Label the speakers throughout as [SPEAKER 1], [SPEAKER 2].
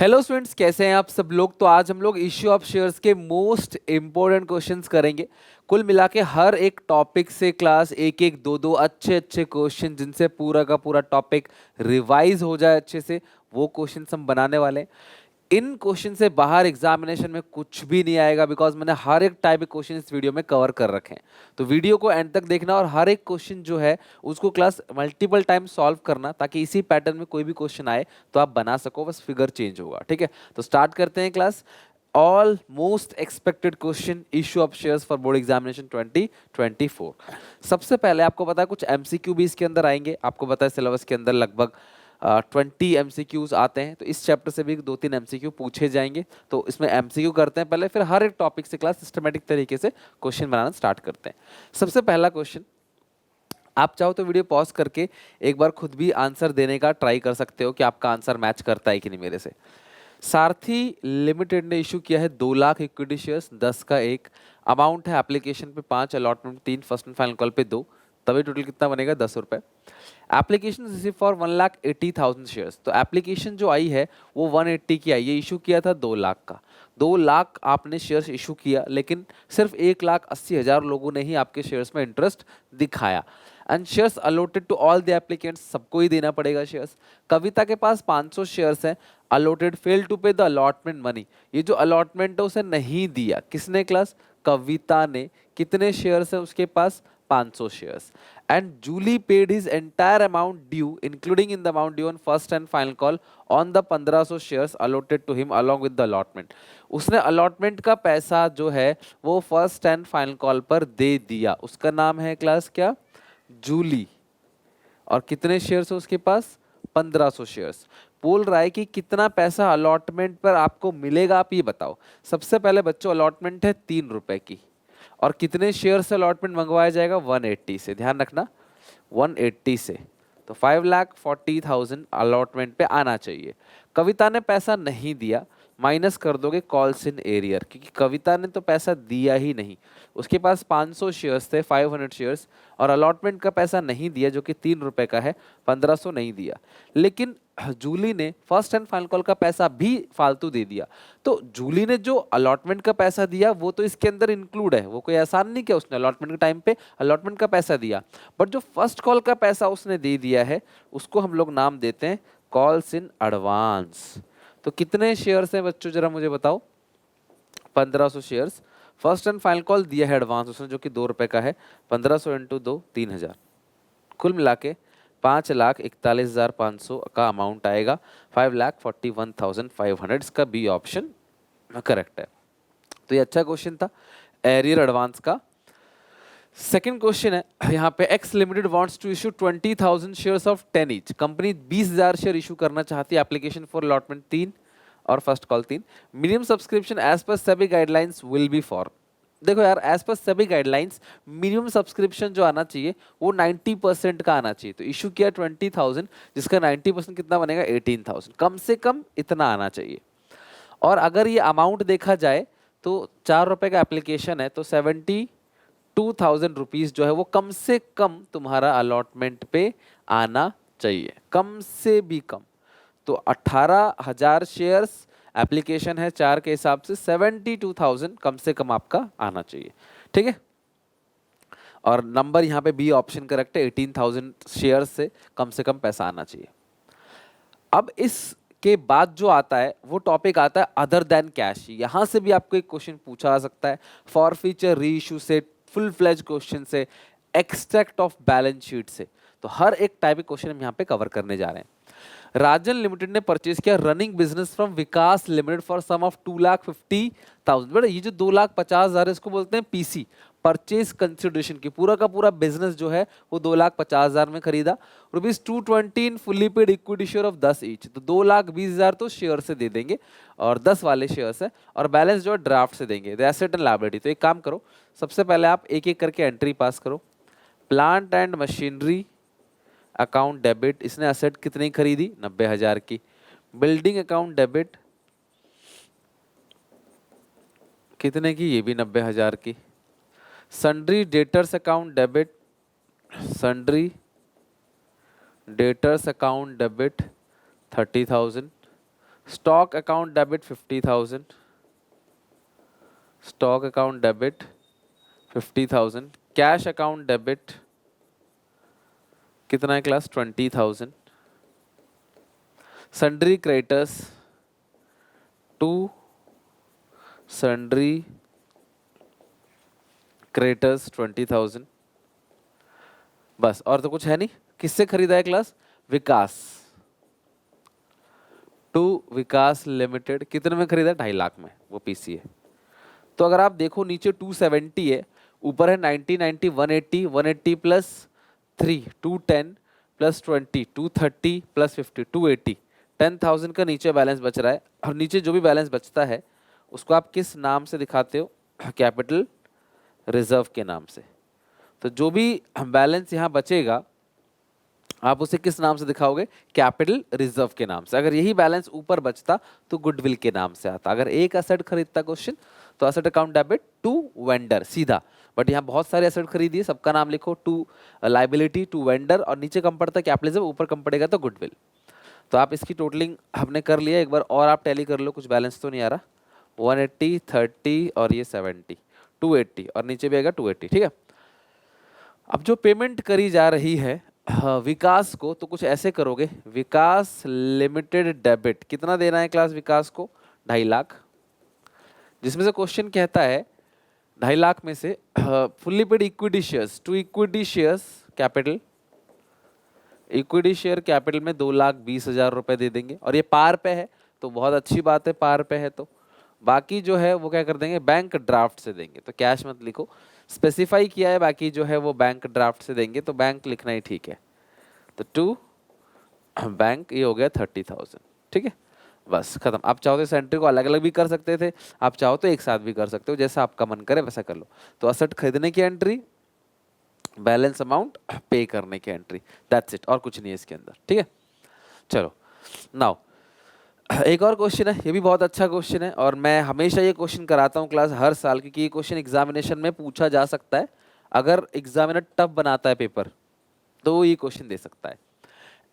[SPEAKER 1] Hello students, कैसे हैं आप सब लोग। तो आज हम लोग इश्यू ऑफ शेयर्स के मोस्ट इंपॉर्टेंट क्वेश्चंस करेंगे। कुल मिला के हर एक टॉपिक से क्लास एक एक दो दो अच्छे अच्छे क्वेश्चन, जिनसे पूरा का पूरा टॉपिक रिवाइज हो जाए अच्छे से, वो क्वेश्चंस हम बनाने वाले हैं। इन क्वेश्चन से बाहर एग्जामिनेशन में कुछ भी नहीं आएगा, बिकॉज मैंने हर एक टाइप के क्वेश्चन इस वीडियो में कवर कर रखे हैं। तो वीडियो को एंड तक देखना और हर एक क्वेश्चन जो है उसको क्लास मल्टीपल टाइम सॉल्व करना, ताकि इसी पैटर्न में कोई भी क्वेश्चन आए तो आप बना सको, बस फिगर चेंज होगा। ठीक है, तो स्टार्ट करते हैं class. All most expected question issue of shares for board examination 2024। सबसे पहले आपको पता है कुछ एमसीक्यू भी इसके अंदर आएंगे। आपको पता है सिलेबस के अंदर लगभग 20 एमसीक्यूज आते हैं, तो इस चैप्टर से भी 2-3 एमसीक्यू पूछे जाएंगे। तो इसमें एमसीक्यू करते हैं पहले, फिर हर एक टॉपिक से क्लास सिस्टमेटिक तरीके से क्वेश्चन बनाना स्टार्ट करते हैं। सबसे पहला क्वेश्चन, आप चाहो तो वीडियो पॉज करके एक बार खुद भी आंसर देने का ट्राई कर सकते हो कि आपका आंसर मैच करता है कि नहीं मेरे से। सारथी लिमिटेड ने इशू किया है 2 लाख इक्विटी शेयर्स, 10 का 1। अमाउंट है एप्लीकेशन पे 5, allotment 3, first and final call पे 2। तभी टोटल कितना बनेगा, 10 रुपए। Application receive for 1,80,000 shares. तो एप्लीकेशन जो आई है वो 180 की आई है, इशू किया था 2 लाख का। 2 लाख आपने शेयर्स इशू किया, लेकिन सिर्फ 1,80,000 लोगों ने ही आपके शेयर्स में इंटरेस्ट दिखाया। And shares allotted to all the applicants, सबको ही देना पड़ेगा शेयर्स। कविता के पास 500 शेयर्स हैं, allotted, fail to pay the allotment money. ये जो अलॉटमेंट है उसे नहीं दिया किसने, क्लास कविता ने। कितने शेयर्स है उसके पास, 500 shares. And Julie paid his entire amount due including in the amount due on first and final call on the 1500 shares allotted to him along with the allotment. उसने अलॉटमेंट का पैसा जो है वो फर्स्ट एंड फाइनल कॉल पर दे दिया। उसका नाम है क्लास क्या, जूली। और कितने शेयर्स है उसके पास, 1500 शेयर्स। बोल रहा है कि कितना पैसा अलॉटमेंट पर आपको मिलेगा, आप ये बताओ। सबसे पहले बच्चों अलॉटमेंट है 3 रुपए की, और कितने शेयर से अलॉटमेंट मंगवाया जाएगा, 180 से। ध्यान रखना 180 से, तो 5,40,000 अलॉटमेंट पे आना चाहिए। कविता ने पैसा नहीं दिया, माइनस कर दोगे कॉल्स इन एरियर, क्योंकि कविता ने तो पैसा दिया ही नहीं। उसके पास 500 शेयर्स थे, 500 शेयर्स, और अलॉटमेंट का पैसा नहीं दिया जो कि 3 रुपए का है, 1500 नहीं दिया। लेकिन जूली ने फर्स्ट एंड फाइनल कॉल का पैसा भी फालतू दे दिया। तो जूली ने जो अलॉटमेंट का पैसा दिया वो तो इसके अंदर इंक्लूड है, वो कोई एहसान नहीं किया उसने, अलॉटमेंट के टाइम पे अलॉटमेंट का पैसा दिया। बट जो फर्स्ट कॉल का पैसा उसने दे दिया है उसको हम लोग नाम देते हैं कॉल्स इन एडवांस। तो कितने शेयर्स हैं बच्चों, जरा मुझे बताओ। 1500 shares, first and final call दिया है एडवांस उसने जो कि 2 रुपए का है, 1500 इंटू 2, 3,000। कुल मिला के 5,41,500 का अमाउंट आएगा, 5,41,500। इसका बी ऑप्शन करेक्ट है। तो ये अच्छा क्वेश्चन था एरियर एडवांस का। सेकंड क्वेश्चन है यहाँ पे, X limited wants to issue 20,000 shares of 10 each. Company 20,000 share issue करना चाहती है, एप्लीकेशन फॉर अलॉटमेंट 3 और first call 3। Minimum subscription as per सभी गाइडलाइंस विल बी फॉर। देखो यार, एज पर सभी गाइडलाइंस मिनिमम सब्सक्रिप्शन जो आना चाहिए वो 90% का आना चाहिए। तो इशू किया 20,000, जिसका 90% कितना बनेगा, 18,000। कम से कम इतना आना चाहिए। और अगर ये अमाउंट देखा जाए तो 4 रुपए का एप्लीकेशन है, तो 72,000 रुपीज जो है वो कम से कम तुम्हारा अलॉटमेंट पे आना चाहिए, कम से भी कम। तो 18,000 शेयर्स, एप्लीकेशन है 4 के हिसाब से 72,000 कम से कम आपका आना चाहिए। ठीक है, और नंबर यहाँ पे बी ऑप्शन करेक्ट है, 18,000 शेयर्स से कम पैसा आना चाहिए। अब इसके बाद जो आता है वो टॉपिक आता है अदर देन कैश। यहां से भी आपको एक क्वेश्चन पूछा जा सकता है, फॉर फ्यूचर री इशू से, फुल फ्लेज क्वेश्चन से, एक्सट्रैक्ट ऑफ बैलेंस शीट से। तो हर एक टाइप के क्वेश्चन हम यहाँ पे कवर करने जा रहे हैं। राजन लिमिटेड ने परचेज किया running business from Vikas limited for sum of 2,50,000। बेटा ये जो 2,50,000 इसको बोलते हैं पीसी, परचेज कंसिडरेशन की। पूरा का पूरा बिजनेस जो है वो 2,50,000 में खरीदा। ₹220 इन fully paid equity share of 10 each. तो 2,20,000 तो शेयर से दे देंगे, और 10 वाले शेयर्स है, और बैलेंस जो है ड्राफ्ट से देंगे, एसेट एंड लायबिलिटी। तो एक काम करो, सबसे पहले आप एक एक करके एंट्री पास करो। Plant and machinery account debit, इसने असेट कितनी खरीदी, 90,000 की। बिल्डिंग अकाउंट डेबिट कितने की, ये भी 90,000 की। Sundry debtors account debit, sundry debtors account debit 30,000। Stock account debit 50,000, stock account debit 50,000, cash account debit कितना है class 20,000, sundry creditors to sundry creditors 20,000, बस और तो कुछ है नहीं। किससे खरीदा है class? Vikas, to Vikas limited. कितने में खरीदा? 2.5 लाख में, वो पीसी है। तो अगर आप देखो नीचे 270 है, ऊपर है 90, 90, 180, 180 प्लस 3 210 प्लस 20 230 प्लस 50 280, 10,000 का नीचे बैलेंस बच रहा है। और नीचे जो भी बैलेंस बचता है उसको आप किस नाम से दिखाते हो? कैपिटल रिजर्व के नाम से। तो जो भी बैलेंस यहाँ बचेगा आप उसे किस नाम से दिखाओगे? कैपिटल रिजर्व के नाम से। अगर यही बैलेंस ऊपर बचता तो गुडविल के नाम से आता। अगर एक एसेट खरीदता क्वेश्चन तो asset account debit to vendor सीधा, बट यहाँ बहुत सारे एसेट खरीदिए, सबका नाम लिखो, टू लाइबिलिटी टू वेंडर, और नीचे कम पड़ता है कैपिटल रिजर्व, ऊपर कम पड़ेगा तो गुडविल। तो आप इसकी टोटलिंग हमने कर लिया, एक बार और आप टैली कर लो, कुछ बैलेंस तो नहीं आ रहा। 180, 30 और ये 70, 280 और नीचे भी आएगा 280, ठीक है। अब जो पेमेंट करी जा रही है विकास को, तो कुछ ऐसे करोगे, विकास लिमिटेड डेबिट कितना देना है क्लास विकास को? 2.5 लाख, जिसमें से क्वेश्चन कहता है 2.5 लाख में से fully paid equity shares to equity shares capital, equity share capital में 2,20,000 रुपए दे देंगे, और ये पार पे है तो बहुत अच्छी बात है, पार पे है तो। बाकी जो है वो क्या कर देंगे? बैंक ड्राफ्ट से देंगे, तो कैश मत लिखो, स्पेसिफाई किया है, बाकी जो है वो बैंक ड्राफ्ट से देंगे, तो बैंक लिखना ही ठीक है। तो टू बैंक, ये हो गया 30,000, ठीक है, बस खत्म। आप चाहो तो इस एंट्री को अलग अलग भी कर सकते थे, आप चाहो तो एक साथ भी कर सकते हो, जैसा आपका मन करे वैसा कर लो। तो असेट खरीदने की एंट्री, बैलेंस अमाउंट पे करने की एंट्री, दैट्स इट, और कुछ नहीं है इसके अंदर, ठीक है। चलो नाउ एक और क्वेश्चन है, ये भी बहुत अच्छा क्वेश्चन है, और मैं हमेशा ये क्वेश्चन कराता हूँ क्लास हर साल, क्योंकि ये क्वेश्चन एग्जामिनेशन में पूछा जा सकता है। अगर एग्जामिनर टफ बनाता है पेपर तो वो ये क्वेश्चन दे सकता है।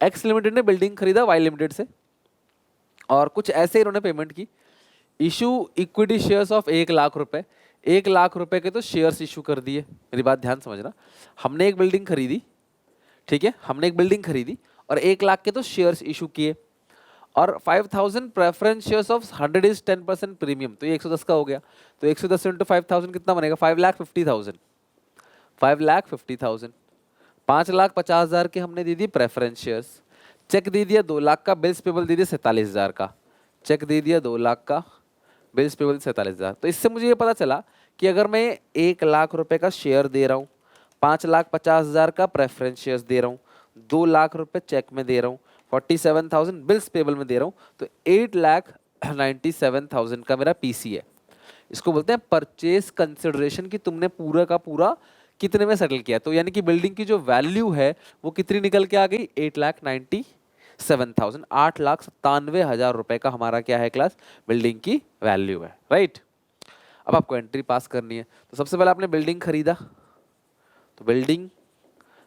[SPEAKER 1] एक्स लिमिटेड ने बिल्डिंग खरीदा वाई लिमिटेड से, और कुछ ऐसे इन्होंने पेमेंट की, issue equity shares of 1 lakh रुपए। 1 लाख रुपए के तो शेयर्स इशू कर दिए। मेरी बात ध्यान समझना, हमने एक बिल्डिंग खरीदी, ठीक है, हमने एक बिल्डिंग खरीदी और 1 लाख के तो शेयर्स इशू किए, और 5,000 preference shares of 100 is 10% premium, तो ये 110 का हो गया। तो 110 इंटू 5,000 कितना बनेगा? 5,50,000, 5,50,000। 5,50,000 के हमने दे दिए प्रेफरेंस शेयर्स, चेक दे दिया 2 लाख का, बिल्स पेबल दे दिया 47,000 का, चेक दे दिया 2 लाख का, बिल्स पेबल 47,000। तो इससे मुझे ये पता चला कि अगर मैं 1 लाख रुपए का शेयर दे रहा हूँ, 5,50,000 का प्रेफरेंस शेयर्स दे रहा हूँ, 2 लाख रुपए चेक में दे रहा हूँ, 47,000 बिल्स पेबल में दे रहा हूँ, तो 8,97,000 का मेरा पीसी है। इसको बोलते हैं परचेज कंसिडरेशन, कि तुमने पूरा का पूरा कितने में सेटल किया। तो यानी कि बिल्डिंग की जो वैल्यू है वो कितनी निकल के आ गई? 8,97,000, 8,97,000 रुपए का हमारा क्या है क्लास? बिल्डिंग की वैल्यू है, राइट। अब आपको एंट्री पास करनी है, तो सबसे पहले आपने बिल्डिंग खरीदा, तो building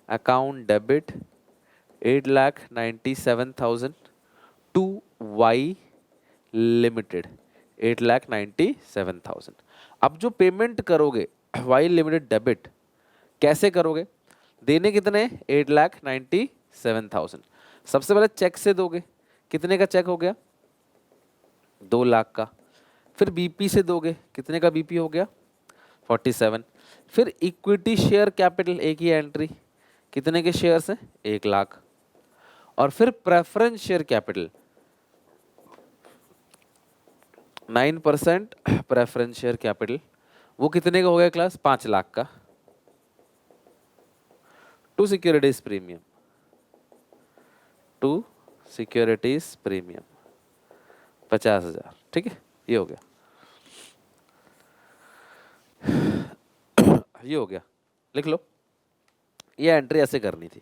[SPEAKER 1] account debit 8,97,000 to Y limited 8,97,000। अब जो पेमेंट करोगे वाई लिमिटेड डेबिट कैसे करोगे? देने कितने? 8,97,000। सबसे पहले चेक से दोगे, कितने का चेक हो गया? 2 लाख का। फिर बीपी से दोगे, कितने का बीपी हो गया? 47। फिर इक्विटी शेयर कैपिटल, एक ही एंट्री, कितने के शेयर्स हैं? 1 लाख। और फिर preference share capital 9% preference share capital, वो कितने का हो गया क्लास? 5 लाख का। To securities premium, to securities premium 50,000, ठीक है, ये हो गया, ये हो गया, लिख लो। ये एंट्री ऐसे करनी थी।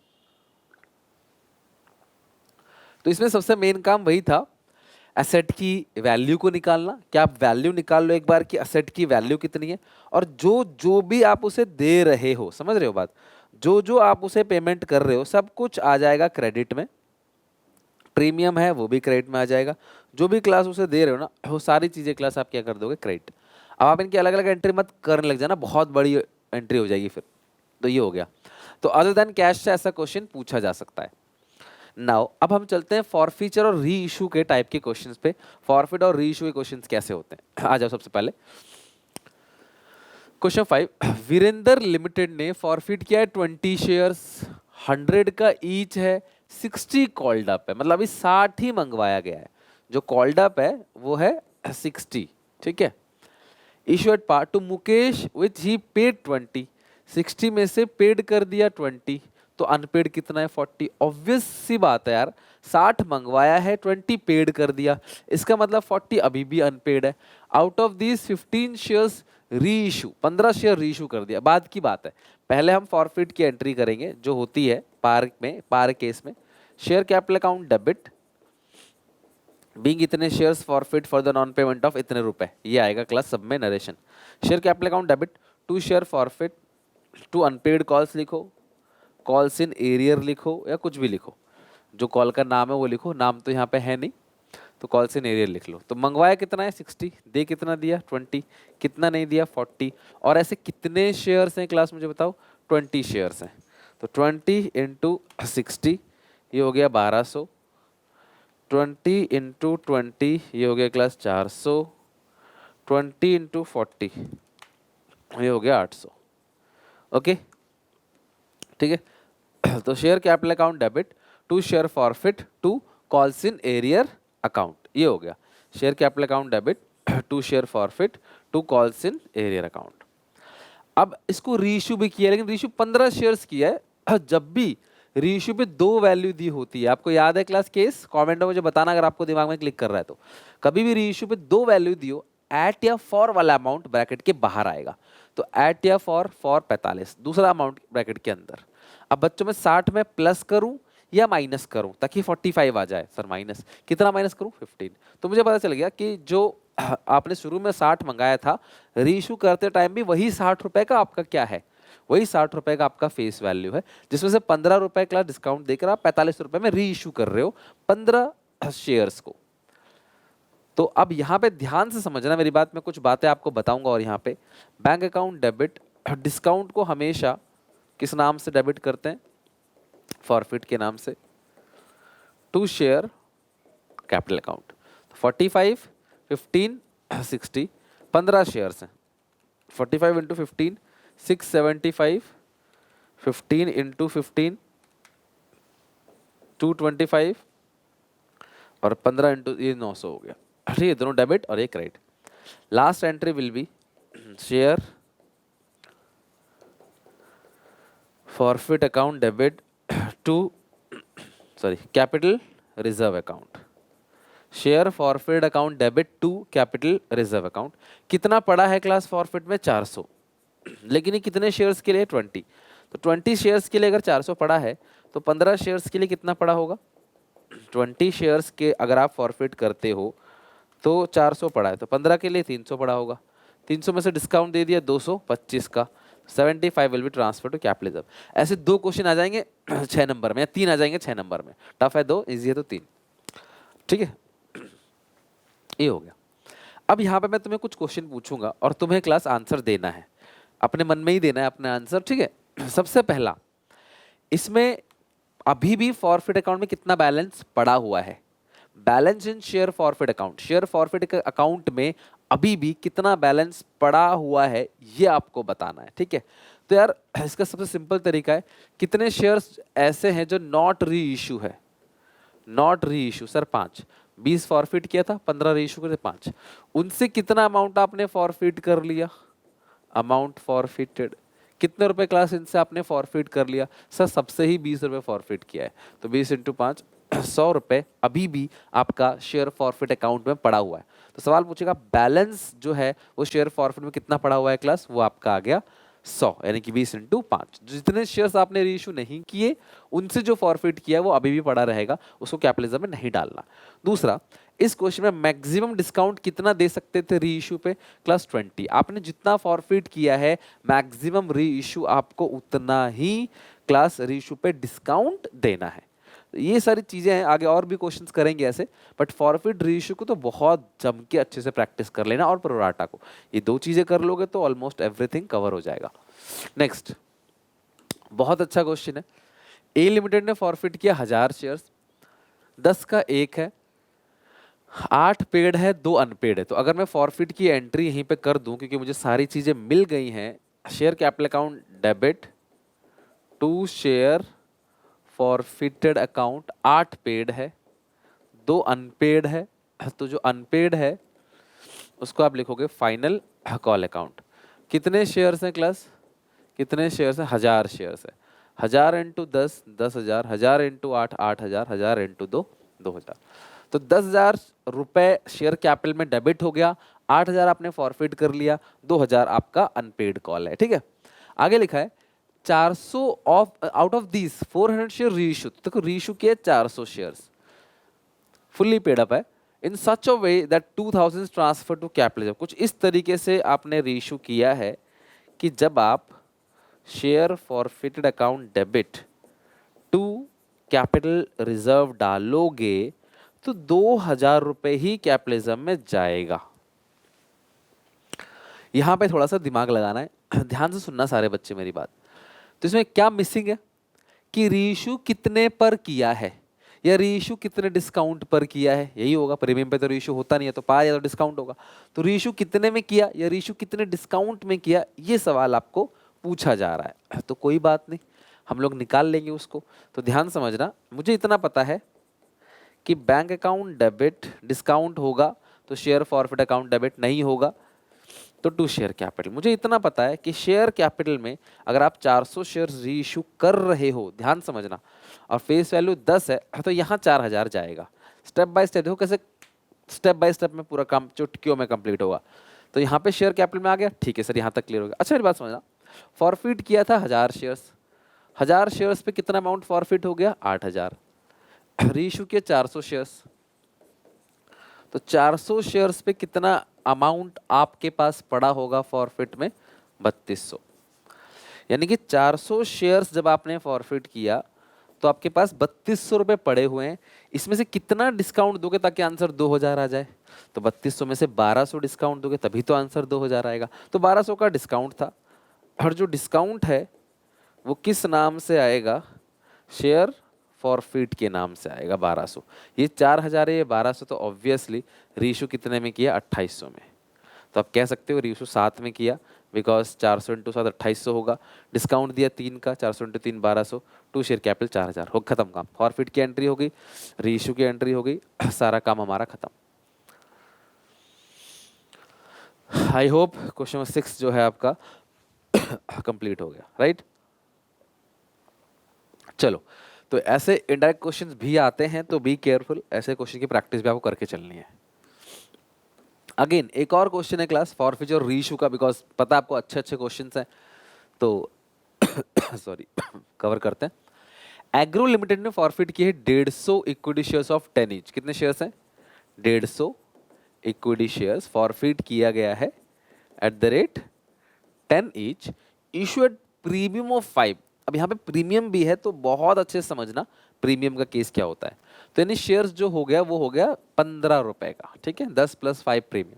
[SPEAKER 1] तो इसमें सबसे मेन काम वही था, एसेट की वैल्यू को निकालना। क्या आप वैल्यू निकाल लो एक बार कि एसेट की वैल्यू कितनी है, और जो जो भी आप उसे दे रहे हो, समझ रहे हो बात, जो जो आप उसे पेमेंट कर रहे हो सब कुछ आ जाएगा क्रेडिट में, प्रीमियम है वो भी क्रेडिट में आ जाएगा, जो भी क्लास उसे दे रहे हो ना वो सारी चीज़ें क्लास आप क्या कर दोगे क्रेडिट। अब आप इनकी अलग अलग एंट्री मत करने लग जाना, बहुत बड़ी एंट्री हो जाएगी फिर। तो ये हो गया। तो अदर देन कैश से ऐसा क्वेश्चन पूछा जा सकता है। नाउ अब हम चलते हैं फॉरफीचर और री इशू के टाइप के क्वेश्चंस पे। फॉरफिट और री इशू के क्वेश्चंस कैसे होते हैं, आ जाओ सबसे पहले क्वेश्चन 5। वीरेंद्र लिमिटेड ने फॉरफिट किया है 20 शेयर्स, 100 का ईच है, 60 कॉल्ड अप है, मतलब अभी 60 ही मंगवाया गया है, जो कॉल्ड अप है वो है 60, ठीक है। Issue at par to Mukesh which he paid 20, 60 में से पेड कर दिया 20, तो अनपेड कितना है 40। ऑब्वियस सी बात है यार, 60 मंगवाया है 20 पेड कर दिया, इसका मतलब 40 अभी भी अनपेड है। आउट ऑफ दीज 15 शेयर्स री इशू, 15 शेयर री इशू कर दिया। बाद की बात है, पहले हम फॉरफिट की एंट्री करेंगे जो होती है पार में, पार केस में share capital account debit being इतने shares forfeit for the non payment of इतने रुपए, ये आएगा क्लास सब में narration. Share capital account debit to share forfeit to unpaid calls लिखो, कॉल्स इन एरियर लिखो या कुछ भी लिखो, जो कॉल का नाम है वो लिखो, नाम तो यहाँ पे है नहीं तो कॉल्स इन एरियर लिख लो। तो मंगवाया कितना है 60, दे कितना दिया 20, कितना नहीं दिया 40। और ऐसे कितने शेयर्स हैं क्लास मुझे बताओ, 20 शेयर्स हैं, तो 20 इंटू 60 ये हो गया 1200, 20 इंटू 20 ये हो गया क्लास 400, 20 इंटू 40 ये हो गया 800। ओके ठीक है। तो share capital account debit to share forfeit to calls in arrear account, ये हो गया share capital account debit to share forfeit to calls in arrear account. अब इसको रीइश्यू भी किया, लेकिन रीइश्यू 15 शेयर्स किया है। जब भी रीइश्यू पे 2 वैल्यू दी होती है, आपको याद है क्लास केस, कमेंट में मुझे बताना अगर आपको दिमाग में क्लिक कर रहा है तो। कभी भी रीइश्यू पे 2 वैल्यू दियो, एट या फॉर वाला अमाउंट ब्रैकेट के बाहर आएगा, तो एट या फॉर 45 दूसरा अमाउंट ब्रैकेट के अंदर। अब बच्चों में 60 में प्लस करूं या माइनस करूं ताकि 45 आ जाए, सर माइनस कितना माइनस करूं 15। तो मुझे पता चल गया कि जो आपने शुरू में 60 मंगाया था, रीइश्यू करते टाइम भी वही 60 रुपए का आपका क्या है, वही 60 रुपए का आपका फेस वैल्यू है, जिसमें से 15 रुपए का डिस्काउंट देकर आप 45 रुपए में री इशू कर रहे हो 15 शेयर्स को। तो अब यहाँ पे ध्यान से समझना मेरी बात, मैं कुछ बातें आपको बताऊंगा। और यहाँ पे बैंक अकाउंट डेबिट, डिस्काउंट को हमेशा किस नाम से डेबिट करते हैं, फॉरफिट के नाम से, to share capital account. 45 15 60 15 shares हैं, 45 इंटू 15 675, 15 इंटू 15 225 और 15 इंटू ये 900 हो गया। ठीक है, दोनों डेबिट और एक credit. Last entry will be share forfeit account debit to capital reserve account, share forfeit account debit to capital reserve account. कितना पड़ा है क्लास फॉरफिट में 400, लेकिन ये कितने शेयर्स के लिए 20, तो 20 शेयर्स के लिए अगर 400 पड़ा है तो 15 शेयर्स के लिए कितना पड़ा होगा, 20 शेयर्स के अगर आप फॉरफिट करते हो तो 400 पड़ा है, तो 15 के लिए 300 पड़ा होगा, 300 में से डिस्काउंट दे दिया 225 का, 75 will be transfer to capital reserve. ऐसे 2 क्वेश्चन आ जाएंगे 6 नंबर में, या 3 आ जाएंगे 6 नंबर में। टफ है 2, इजी है तो 3। ठीक है, ये हो गया। अब यहाँ पे मैं तुम्हें कुछ क्वेश्चन पूछूंगा और तुम्हें क्लास आंसर देना है, अपने मन में ही देना है अपने आंसर। ठीक है, सबसे पहला, इसमें अभी भी फॉरफिट अकाउंट में कितना बैलेंस पड़ा हुआ है, balance in share forfeit account, share forfeit account में अभी भी कितना बैलेंस पड़ा हुआ है ये आपको बताना है। ठीक है, तो यार इसका सबसे सिंपल तरीका है, कितने शेयर्स ऐसे हैं जो नॉट री इशू है, नॉट री इशू, सर 5, 20 फॉरफिट किया था, 15 री इशू करे 5, उनसे कितना अमाउंट आपने फॉरफिट कर लिया, अमाउंट फॉरफिटेड कितने रुपए क्लास इनसे आपने फॉरफिट कर लिया, सर सबसे ही 20 रुपए फॉरफिट किया है, तो 20 इंटू 5 100 रुपए अभी भी आपका शेयर फॉरफिट अकाउंट में पड़ा हुआ है। तो सवाल पूछेगा बैलेंस जो है वो शेयर फॉरफिट में कितना पड़ा हुआ है क्लास, वो आपका आ गया 100, यानी कि 20 इंटू 5। जितने शेयर्स आपने रीइश्यू नहीं किए उनसे जो फॉरफिट किया वो अभी भी पड़ा रहेगा, उसको कैपिटलिज्म में नहीं डालना। दूसरा, इस क्वेश्चन में मैक्सिमम डिस्काउंट कितना दे सकते थे री इशू पे, क्लास 20। आपने जितना फॉरफिट किया है मैक्सिमम री इशू आपको उतना ही क्लास री इशू पे डिस्काउंट देना है। ये सारी चीजें हैं, आगे और भी क्वेश्चंस करेंगे ऐसे, बट फॉरफिट रीइश्यू को तो बहुत जम के अच्छे से प्रैक्टिस कर लेना, और प्रोराटा को, ये दो चीजें कर लोगे तो ऑलमोस्ट एवरीथिंग कवर हो जाएगा। नेक्स्ट, बहुत अच्छा क्वेश्चन है। ए लिमिटेड ने फॉरफिट किया 1000 शेयर्स, 10 का 1 है, 8 पेड है, 2 अनपेड है। तो अगर मैं फॉरफिट की एंट्री यहीं पे कर दूं, क्योंकि मुझे सारी चीजें मिल गई हैं, share capital account debit to share forfeited account, 8 paid है, 2 अनपेड है। तो जो अनपेड है उसको आप लिखोगे फाइनल कॉल अकाउंट। कितने शेयर्स हैं क्लास, कितने शेयर्स हैं, 1000 शेयर्स है। 1000 × 10 10,000, 1000 × 8 8,000, 1000 × 2 2,000। तो 10,000 रुपए शेयर कैपिटल में डेबिट हो गया, 8,000 आपने फॉरफिट कर लिया, 2,000 आपका अनपेड कॉल है, ठीक है। आगे लिखा है 400 of out of this 400 share reissue. देखो रीइश्यू किए 400 शेयर्स, फुल्ली पेड अप है, in such a way that 2000 transfer to capital. कुछ इस तरीके से आपने रीइश्यू किया है कि जब आप share forfeited account debit to capital reserve डालोगे तो 2,000 रुपए ही कैपिटलिज्म में जाएगा। यहां पे थोड़ा सा दिमाग लगाना है, ध्यान से सुनना सारे बच्चे मेरी बात। तो इसमें क्या मिसिंग है कि रीइश्यू कितने पर किया है, या रीइश्यू कितने डिस्काउंट पर किया है, यही होगा। प्रीमियम पे तो रीइश्यू होता नहीं है, तो पाया तो डिस्काउंट होगा। तो रीइश्यू कितने में किया या रीइश्यू कितने डिस्काउंट में किया, ये सवाल आपको पूछा जा रहा है। तो कोई बात नहीं, हम लोग निकाल लेंगे उसको। तो ध्यान समझना, मुझे इतना पता है कि बैंक अकाउंट डेबिट डिस्काउंट होगा, तो शेयर फॉरफिट अकाउंट डेबिट नहीं होगा, तो टू शेयर कैपिटल। मुझे इतना पता है कि शेयर कैपिटल में अगर आप 400 शेयर री इशू कर रहे हो, ध्यान समझना, और फेस वैल्यू 10 है, तो यहाँ 4,000 जाएगा। स्टेप बाय स्टेप देखो कैसे स्टेप बाय स्टेप में पूरा काम चुटकियों में कंप्लीट होगा। तो यहाँ पे शेयर कैपिटल में आ गया, ठीक है सर, यहाँ तक क्लियर हो गया। अच्छा मेरी बात समझना, फॉरफिट किया था 1000 शेयर्स, 1000 शेयर्स पे कितना अमाउंट फॉरफिट हो गया, 8,000। री इशू किया 400 शेयर्स, तो 400 शेयर्स पे कितना अमाउंट आपके पास पड़ा होगा फॉरफिट में, 3200। यानी कि 400 शेयर्स जब आपने फॉरफिट किया तो आपके पास 3200 रुपए पड़े हुए हैं। इसमें से कितना डिस्काउंट दोगे ताकि आंसर 2000 आ जाए, तो 3200 में से 1200 डिस्काउंट दोगे तभी तो आंसर 2000 आएगा। तो 1200 का डिस्काउंट था, और जो डिस्काउंट है वो किस नाम से आएगा, शेयर फॉरफिट के नाम से आएगा 1200। ये 4000 है, ये 1200, तो ऑब्वियसली रीशू कितने में किया, 2800 में। तो आप कह सकते हो रीशू 7 में किया, बिकॉज 400 × 7 2800 होगा। डिस्काउंट दिया 3 का, 400 × 3 1200, टू शेयर कैपिटल 4000 हो, खत्म काम। फॉरफिट की एंट्री हो गई, रीशू की एंट्री हो गई, सारा काम हमारा खत्म। आई होप क्वेश्चन नंबर 6 जो है आपका कंप्लीट हो गया, राइट। चलो, तो ऐसे इनडायरेक्ट क्वेश्चंस भी आते हैं, तो बी केयरफुल, ऐसे क्वेश्चन की प्रैक्टिस भी आपको करके चलनी है। अगेन एक और क्वेश्चन है क्लास फॉरफिट और रीइशू का, बिकॉज पता है आपको अच्छे अच्छे क्वेश्चंस हैं, तो सॉरी कवर करते हैं। एग्रो लिमिटेड ने फॉरफिट की है 150 इक्विटी शेयर्स ऑफ 10 ईच। कितने शेयर्स हैं, 150 इक्विटी शेयर्स फॉरफिट किया गया है at the rate 10 each, issue at premium of 5। अब यहाँ पे प्रीमियम भी है, तो बहुत अच्छे से समझना प्रीमियम का केस क्या होता है। तो यानी शेयर्स जो हो गया वो हो गया 15 रुपए का, ठीक है, 10 + 5 प्रीमियम।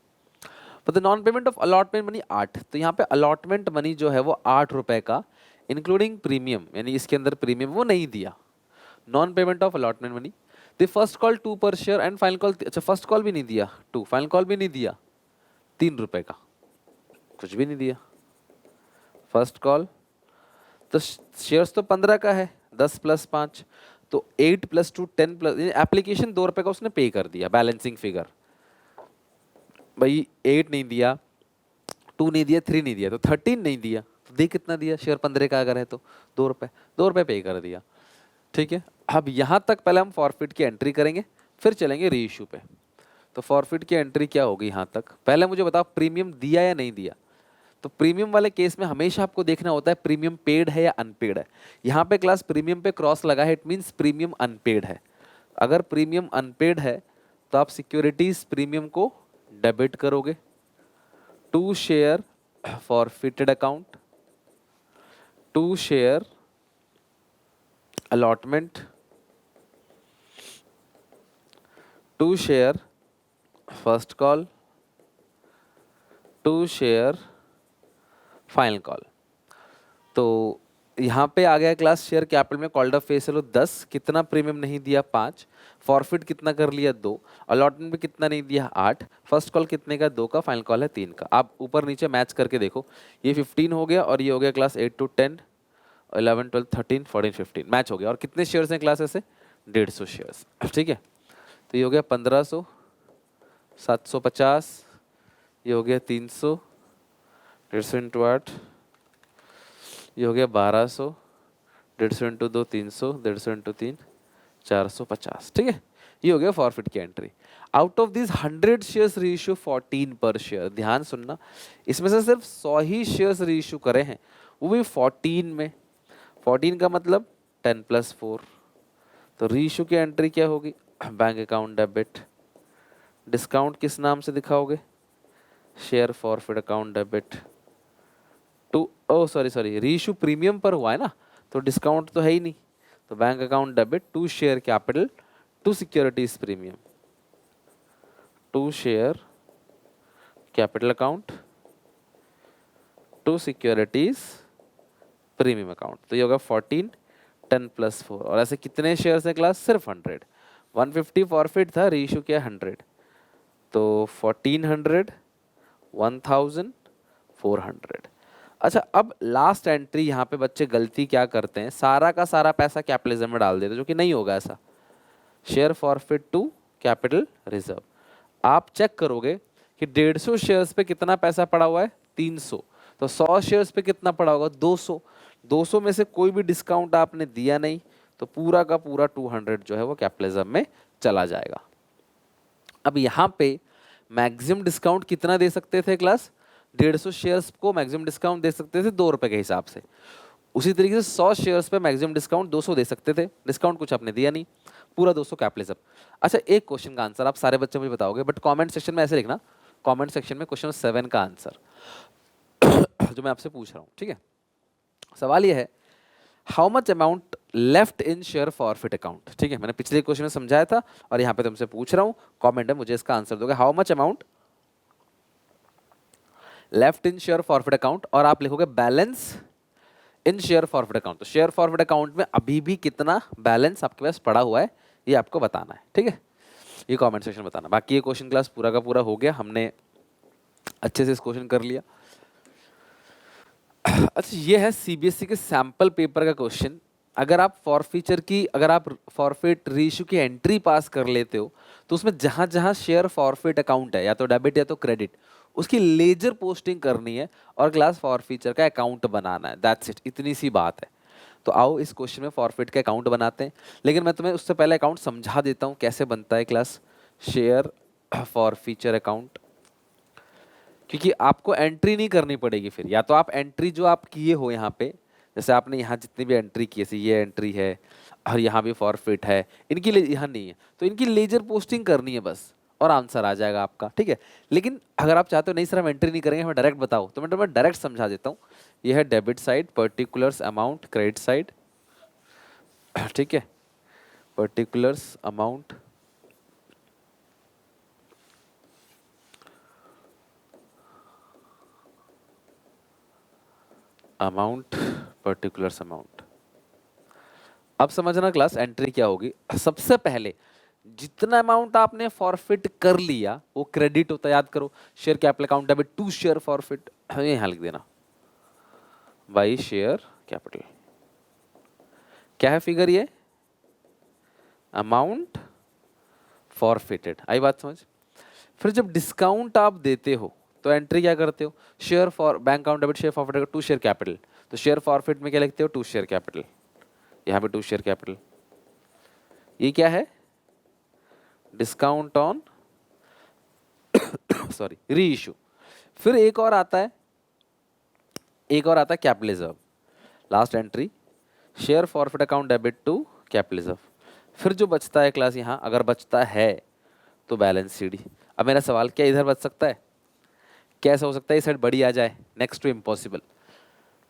[SPEAKER 1] पर the non payment of allotment money 8, तो यहाँ पे अलॉटमेंट मनी जो है वो 8 रुपए का, इंक्लूडिंग प्रीमियम, यानी इसके अंदर प्रीमियम वो नहीं दिया। Non payment of allotment money, the first call 2 पर शेयर एंड फाइनल कॉल, अच्छा फर्स्ट कॉल भी नहीं दिया 2, फाइनल कॉल भी नहीं दिया 3 रुपए का, कुछ भी नहीं दिया फर्स्ट कॉल। तो शेयर्स तो 15 का है, 10 + 5, तो 8 + 2 10 प्लस, एप्लीकेशन 2 रुपए का उसने पे कर दिया, बैलेंसिंग फिगर। भाई 8 नहीं दिया, 2 नहीं दिया, 3 नहीं दिया, तो 13 नहीं दिया, तो दे कितना दिया, शेयर 15 का अगर है तो 2 रुपए, 2 रुपए पे कर दिया, ठीक है। अब यहाँ तक पहले हम फॉरफिट की एंट्री करेंगे, फिर चलेंगे री इशू पे। तो फॉरफिट की एंट्री क्या होगी यहाँ तक, पहले मुझे बताओ प्रीमियम दिया या नहीं दिया। तो प्रीमियम वाले केस में हमेशा आपको देखना होता है प्रीमियम पेड है या अनपेड है। यहाँ पे क्लास प्रीमियम पे क्रॉस लगा है, इट मीन्स प्रीमियम अनपेड है। अगर प्रीमियम अनपेड है तो आप सिक्योरिटीज प्रीमियम को डेबिट करोगे to share forfeited account, to share allotment to share first call, to share final call. तो यहाँ पे आ गया क्लास शेयर कैपिटल में कॉल्ड अप फेस लो 10, कितना प्रीमियम नहीं दिया 5, फॉरफिट कितना कर लिया 2, अलॉटमेंट में कितना नहीं दिया 8, फर्स्ट कॉल कितने का 2 का, फाइनल कॉल है 3 का। आप ऊपर नीचे मैच करके देखो, ये 15 हो गया और ये हो गया क्लास 8 to 10, 11 12 13 14 15 मैच हो गया। और कितने शेयर्स हैं क्लास ऐसे 150 शेयर्स, ठीक है। तो ये हो गया 1500, 750, ये हो गया 300, 150 इंटू 8, ये हो गया 1200, 150 इंटू 2 300, 150 इंटू 3 450, ठीक है। ये हो गया फॉरफिट की entry. Out of this 100 shares reissue 14 पर शेयर, ध्यान सुनना, इसमें से सिर्फ 100 ही शेयर्स रीइश्यू करे हैं, वो भी 14 में। 14 का मतलब 10 + 4, तो रीइश्यू की एंट्री क्या होगी, बैंक अकाउंट डेबिट, डिस्काउंट किस नाम से दिखाओगे, share forfeit account debit to, oh sorry reissue premium पर हुआ है ना, तो डिस्काउंट तो है ही नहीं, तो bank account debit to share capital to securities premium, to share capital account to securities premium account. तो ये होगा 14, 10 + 4, और ऐसे कितने शेयर्स हैं क्लास, सिर्फ 100। 150 फॉरफिट था, रीइश्यू किया 100, तो 1400, 1400। अच्छा, अब लास्ट एंट्री यहाँ पे बच्चे गलती क्या करते हैं, सारा का सारा पैसा कैपिटलिज्म में डाल देते, जो कि नहीं होगा ऐसा। Share forfeit to capital reserve, आप चेक करोगे कि 150 शेयर्स पे कितना पैसा पड़ा हुआ है 300, तो 100 शेयर्स पे कितना पड़ा होगा 200, 200 में से कोई भी डिस्काउंट आपने दिया नहीं, तो पूरा का पूरा 200 जो है वो कैपिटलिज्म में चला जाएगा। अब यहाँ पे मैक्सिमम डिस्काउंट कितना दे सकते थे क्लास, 150 शेयर्स को मैक्सिमम डिस्काउंट दे सकते थे 2 रुपए के हिसाब से। उसी तरीके से 100 शेयर्स पे मैक्सिमम डिस्काउंट 200 दे सकते थे, डिस्काउंट कुछ आपने दिया नहीं, पूरा 200 कैपिटलिज्म। अच्छा, एक क्वेश्चन का आंसर आप सारे बच्चे मुझे बताओगे, बट कमेंट सेक्शन में ऐसे लिखना, कमेंट सेक्शन में क्वेश्चन 7 का आंसर जो मैं आपसे पूछ रहा हूँ, ठीक है। सवाल ये है, how much amount left in share forfeit account, ठीक है, मैंने पिछले क्वेश्चन में समझाया था और यहाँ पे तुमसे पूछ रहा हूँ, कमेंट में मुझे इसका आंसर दोगे, how much amount left in share forfeit account, और आप लिखोगे balance in share forfeit account. तो शेयर फॉरफिट अकाउंट में अभी भी कितना बैलेंस आपके पास पड़ा हुआ है, ये आपको बताना है, ठीक है, ये कमेंट सेक्शन बताना। बाकी ये क्वेश्चन क्लास पूरा का पूरा हो गया, हमने अच्छे से इस क्वेश्चन कर लिया। अच्छा, ये है सीबीएसई के सैंपल पेपर का क्वेश्चन। अगर आप फॉरफिट रीइश्यू की एंट्री पास कर लेते हो, तो उसमें जहां जहां शेयर फॉरफिट अकाउंट है, या तो डेबिट या तो क्रेडिट, उसकी लेजर पोस्टिंग करनी है और क्लास फॉरफीचर का अकाउंट बनाना है, दैट्स इट, इतनी सी बात है। तो आओ इस क्वेश्चन में फॉरफिट का अकाउंट बनाते हैं, लेकिन मैं तुम्हें उससे पहले अकाउंट समझा देता हूँ कैसे बनता है क्लास शेयर फॉरफीचर अकाउंट, क्योंकि आपको एंट्री नहीं करनी पड़ेगी फिर, या तो आप एंट्री जो आप किए हो यहाँ पे, जैसे आपने यहाँ जितनी भी एंट्री की है, ये एंट्री है और यहाँ भी फॉरफिट है, इनकी यहाँ नहीं है, तो इनकी लेजर पोस्टिंग करनी है बस, और आंसर आ जाएगा आपका, ठीक है। लेकिन अगर आप चाहते हो नहीं सर हम एंट्री नहीं करेंगे, हमें डायरेक्ट बताओ, तो मैं तुम्हें डायरेक्ट समझा देता हूँ। ये है debit side, particulars amount, credit side, ठीक है, particulars amount, amount, particulars amount. अब समझना क्लास एंट्री क्या होगी। सबसे पहले जितना अमाउंट आपने फॉरफिट कर लिया वो क्रेडिट होता है, याद करो, share capital account debit to share forfeit, यहां लिख देना बाई शेयर कैपिटल। क्या है फिगर, ये अमाउंट फॉरफिटेड, आई बात समझ। फिर जब डिस्काउंट आप देते हो तो एंट्री क्या करते हो, share for bank account debit share forfeit to share capital, तो शेयर फॉरफिट में क्या लिखते हो, टू शेयर कैपिटल, यहाँ पे टू शेयर कैपिटल। ये क्या है, discount on sorry reissue. फिर एक और आता है capital reserve, last entry share forfeit account debit to capital reserve. फिर जो बचता है क्लास, यहाँ अगर बचता है तो बैलेंस सीडी। अब मेरा सवाल, क्या इधर बच सकता है, कैसा हो सकता है, इस साइड बड़ी आ जाए, नेक्स्ट टू इम्पॉसिबल,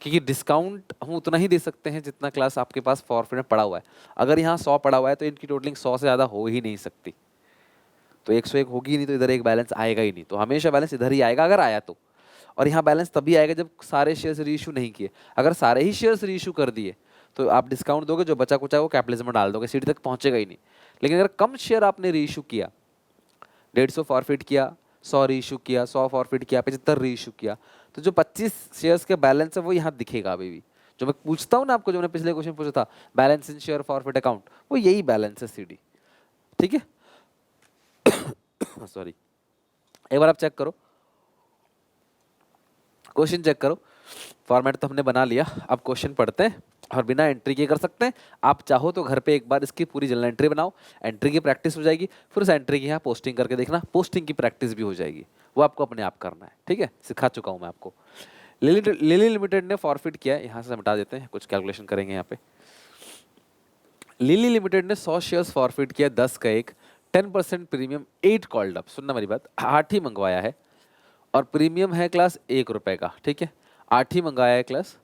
[SPEAKER 1] क्योंकि डिस्काउंट हम उतना ही दे सकते हैं जितना क्लास आपके पास फॉरफिट में पड़ा हुआ है। अगर यहाँ 100 पड़ा हुआ है तो इनकी टोटलिंग 100 से ज़्यादा हो ही नहीं सकती, तो 101 होगी नहीं, तो इधर एक बैलेंस आएगा ही नहीं, तो हमेशा बैलेंस इधर ही आएगा अगर आया तो। और यहाँ बैलेंस तभी आएगा जब सारे शेयर्स रीइश्यू नहीं किए। अगर सारे ही शेयर्स रीइश्यू कर दिए तो आप डिस्काउंट दोगे, जो बचा कुचा वो कैपिटलिज्म में डाल दोगे, सीढ़ी तक पहुंचेगा ही नहीं। लेकिन अगर कम शेयर आपने रीइश्यू किया, 150 फॉरफिट किया, 100 रीइश्यू किया, 100 फॉरफिट किया, 75 रीइश्यू किया, तो जो 25 शेयर्स के बैलेंस है वो यहाँ दिखेगा अभी भी। जो मैं पूछता हूँ ना आपको, जो मैंने पिछले क्वेश्चन पूछा था, balance in share forfeit account, वो यही बैलेंस है सीडी। ठीक है, सॉरी। एक बार आप चेक करो, क्वेश्चन चेक करो। फॉर्मेट तो हमने बना लिया, अब क्वेश्चन पढ़ते हैं और बिना एंट्री के कर सकते हैं। आप चाहो तो घर पे एक बार इसकी पूरी जनरल एंट्री बनाओ, एंट्री की प्रैक्टिस हो जाएगी, फिर उस एंट्री की यहाँ पोस्टिंग करके देखना, पोस्टिंग की प्रैक्टिस भी हो जाएगी। वो आपको अपने आप करना है, ठीक है, सिखा चुका हूँ मैं आपको। लिली लिमिटेड ने फॉरफिट किया है, यहाँ से हटा देते हैं, कुछ कैलकुलेशन करेंगे यहाँ पे। लिली लिमिटेड ने 100 शेयर्स फॉरफिट किया, 10 का एक, 10% प्रीमियम, 8 कॉल्ड अप। सुनना मेरी बात, 8 ही मंगवाया है और प्रीमियम है क्लास 1 रुपए का, ठीक है, 8 ही मंगाया है क्लास,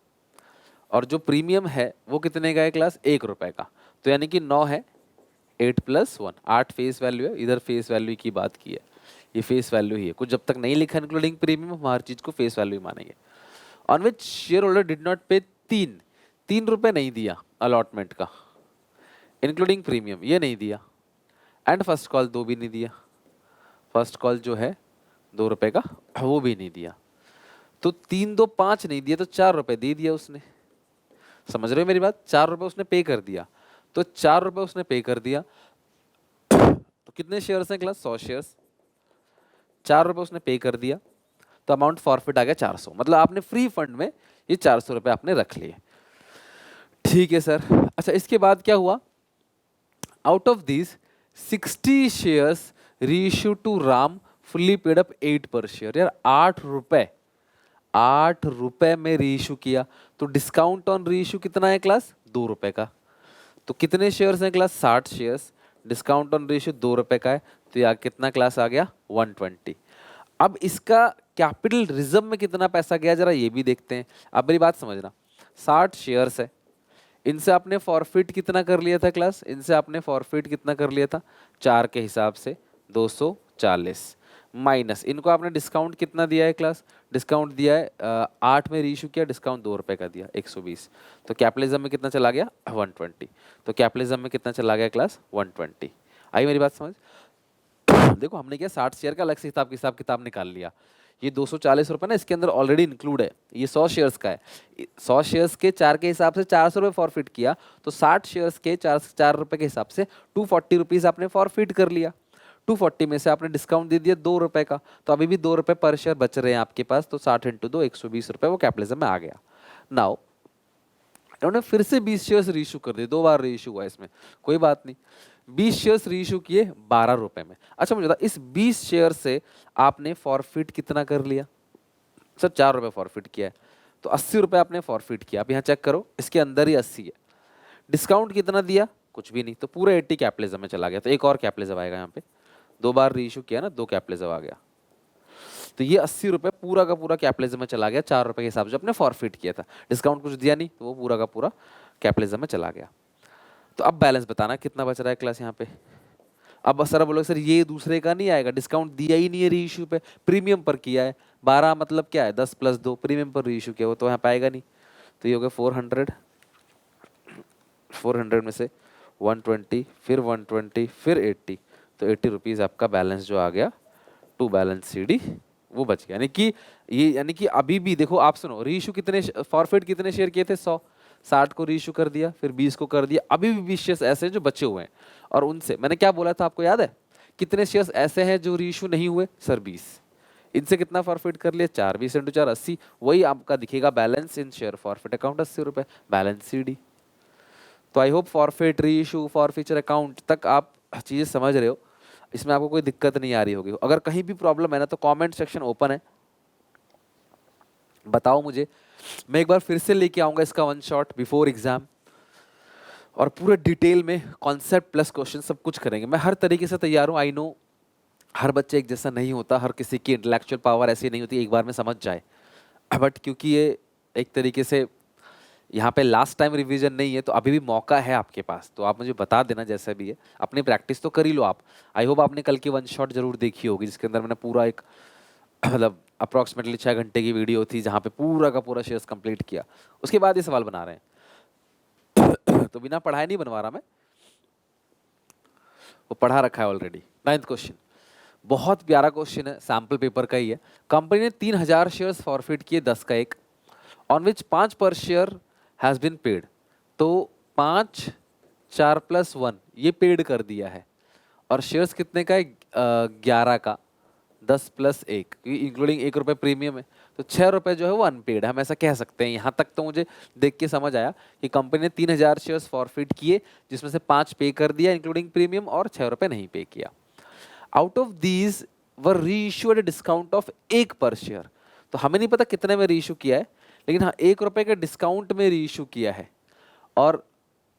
[SPEAKER 1] और जो प्रीमियम है वो कितने का है क्लास, 1 रुपए का। तो यानी कि 9 है, 8 + 1, 8 फेस वैल्यू है, इधर फेस वैल्यू की बात की है, ये फेस वैल्यू ही है, कुछ जब तक नहीं लिखा इंक्लूडिंग प्रीमियम हम हर चीज को फेस वैल्यू मानेंगे। On which share holder did not पे 3 रुपए नहीं दिया अलॉटमेंट का, इंक्लूडिंग प्रीमियम ये नहीं दिया, एंड फर्स्ट कॉल 2 भी नहीं दिया, फर्स्ट कॉल जो है 2 रुपए का वो भी नहीं दिया। तो 3 2 5 नहीं दिया, तो 4 रुपए दे दिया उसने। समझ रहे हो मेरी बात, 4 रुपए उसने पे कर दिया, तो 4 रुपए उसने पे कर दिया। तो कितने शेयर्स हैं क्लास, 100 शेयर्स, 4 रुपए उसने पे कर दिया, तो अमाउंट फॉरफिट आ गया 400। मतलब आपने फ्री फंड में ये 400 रुपए आपने रख लिए। ठीक है सर। अच्छा, इसके बाद क्या हुआ, out of this 60 shares reissue to Ram, fully paid up 8 पर शेयर। यार 8 रुपए में रीइश्यू किया, तो डिस्काउंट ऑन रीइश्यू कितना है क्लास, 2 रुपए का। तो कितने शेयर्स हैं class, 60 shares, discount on reissue 2 रुपए का है, तो यहाँ कितना क्लास आ गया, 120। अब इसका कैपिटल रिजर्व में कितना पैसा गया जरा ये भी देखते हैं। अब मेरी बात समझना, 60 शेयर्स है, इनसे आपने फॉरफिट कितना कर लिया था क्लास, इनसे आपने फॉरफिट कितना कर लिया था, 4 के हिसाब से 240, माइनस इनको आपने डिस्काउंट कितना दिया है क्लास, डिस्काउंट दिया है 8 में रीइश्यू किया, डिस्काउंट 2 रुपए का दिया, 120। तो कैपिटलिज्म में कितना चला गया, 120। तो कैपिटलिज्म में कितना चला गया क्लास, 120। आई मेरी बात समझ। देखो हमने क्या 60 शेयर का अलग से हिसाब किताब निकाल लिया, ये 240 रुपए ना इसके अंदर ऑलरेडी इंक्लूड है, ये 100 शेयर्स का है। 100 शेयर्स के 4 के हिसाब से 400 रुपये फॉरफिट किया, तो 60 शेयर्स के 4 रुपए के हिसाब से 240 रुपीज आपने फॉरफिट कर लिया। 240 में से आपने डिस्काउंट दे दिया 2 रुपए का, तो अभी भी 2 रुपए पर शेयर बच रहे हैं आपके पास, तो 60 × 2 120 रुपए वो कैपिटलिज्म में आ गया। नाउ इन्होंने फिर से 20 शेयर्स रीइश्यू कर दिए, 2 बार रीइश्यू हुआ इसमें, कोई बात नहीं। 20 शेयर्स रीइश्यू किए 12 रुपए में। अच्छा मुझे बता, इस 20 शेयर से आपने फॉरफिट कितना कर लिया, सर 4 रुपए फॉरफिट किया है, तो 80 रुपए आपने फॉरफिट किया। आप यहाँ चेक करो, इसके अंदर ही 80 है। डिस्काउंट कितना दिया, कुछ भी नहीं, तो पूरा 80 कैपिटलिज्म में चला गया। तो एक और कैपिटलिज्म आएगा यहाँ पे, 2 बार रीइश्यू किया ना, 2 कैपिटलिज्म आ गया। तो ये 80 रुपए पूरा का पूरा कैपिटलिज्म में चला गया, 4 रुपए के हिसाब से आपने फॉरफिट किया था, डिस्काउंट कुछ दिया नहीं, तो वो पूरा का पूरा कैपिटलिज्म में चला गया। तो अब बैलेंस बताना कितना बच रहा है क्लास यहाँ पे। अब सर बोलो सर ये दूसरे का नहीं आएगा, डिस्काउंट दिया ही नहीं है रीइश्यू पे, प्रीमियम पर किया है, 12 मतलब क्या है 10 + 2 प्रीमियम पर रीइश्यू किया, वो तो यहाँ पाएगा नहीं। तो ये हो गया 400, 400 में से 120, फिर 120, फिर 80, तो 80 रुपीज़ आपका बैलेंस जो आ गया टू बैलेंस सीडी वो बच गया। यानी कि अभी भी देखो, आप सुनो, रीइश्यू कितने, फॉरफिट कितने शेयर किए थे, 100, 60 को रीइश्यू कर दिया, फिर 20 को कर दिया, अभी भी 20 शेयर्स ऐसे हैं जो बचे हुए हैं। और उनसे मैंने क्या बोला था आपको याद है, कितने शेयर्स ऐसे हैं जो रीइश्यू नहीं हुए, सर 20। इनसे कितना फॉरफिट कर लिया, 4, 20 × 4 80, वही आपका दिखेगा balance in share forfeit account 80 रुपए, बैलेंस सीडी। तो I hope forfeit, reissue, forfeiture account तक आप चीज़ें समझ रहे हो, इसमें आपको कोई दिक्कत नहीं आ रही होगी। अगर कहीं भी प्रॉब्लम है ना, तो कमेंट सेक्शन ओपन है, बताओ मुझे, मैं एक बार फिर से लेके आऊंगा इसका 1 शॉट बिफोर एग्जाम, और पूरे डिटेल में कॉन्सेप्ट प्लस क्वेश्चन सब कुछ करेंगे। मैं हर तरीके से तैयार हूँ, आई नो हर बच्चे एक जैसा नहीं होता, हर किसी की इंटेलेक्चुअल पावर ऐसी नहीं होती एक बार में समझ जाए, बट क्योंकि ये एक तरीके से यहाँ पे लास्ट टाइम रिवीजन नहीं है, तो अभी भी मौका है आपके पास, तो आप मुझे बता देना जैसा भी है। अपनी प्रैक्टिस तो कर ही लो आप। आई होप आपने कल की वन शॉट जरूर देखी होगी, जिसके अंदर मैंने पूरा एक मतलब अप्रॉक्सीमेटली 6 घंटे की वीडियो थी, जहाँ पे पूरा का पूरा शेयर्स कंप्लीट किया। उसके बाद ये सवाल बना रहे हैं तो बिना पढ़ाए नहीं बनवा रहा मैं, वो पढ़ा रखा है ऑलरेडी। 9th क्वेश्चन बहुत प्यारा क्वेश्चन है, सैम्पल पेपर का ही है। कंपनी ने 3000 शेयर्स फॉरफिट किए 10 का एक, ऑन विच 5 पर शेयर हैज बीन पेड। तो 5 4 + 1 ये पेड कर दिया है, और शेयर्स कितने का है 11 का, 10 + 1 इंक्लूडिंग 1 रुपये प्रीमियम है, तो 6 रुपये जो है वो अनपेड है, हम ऐसा कह सकते हैं। यहाँ तक तो मुझे देख के समझ आया कि कंपनी ने 3000 शेयर्स फॉरफिट किए, जिसमें से 5 पे कर दिया इंक्लूडिंग प्रीमियम, और 6 रुपये नहीं पे किया। आउट ऑफ दीज वर री इशू एट डिस्काउंट ऑफ 1 पर शेयर। तो हमें नहीं पता कितने में री इशू किया है, लेकिन हाँ 1 रुपये के डिस्काउंट में री इशू किया है, और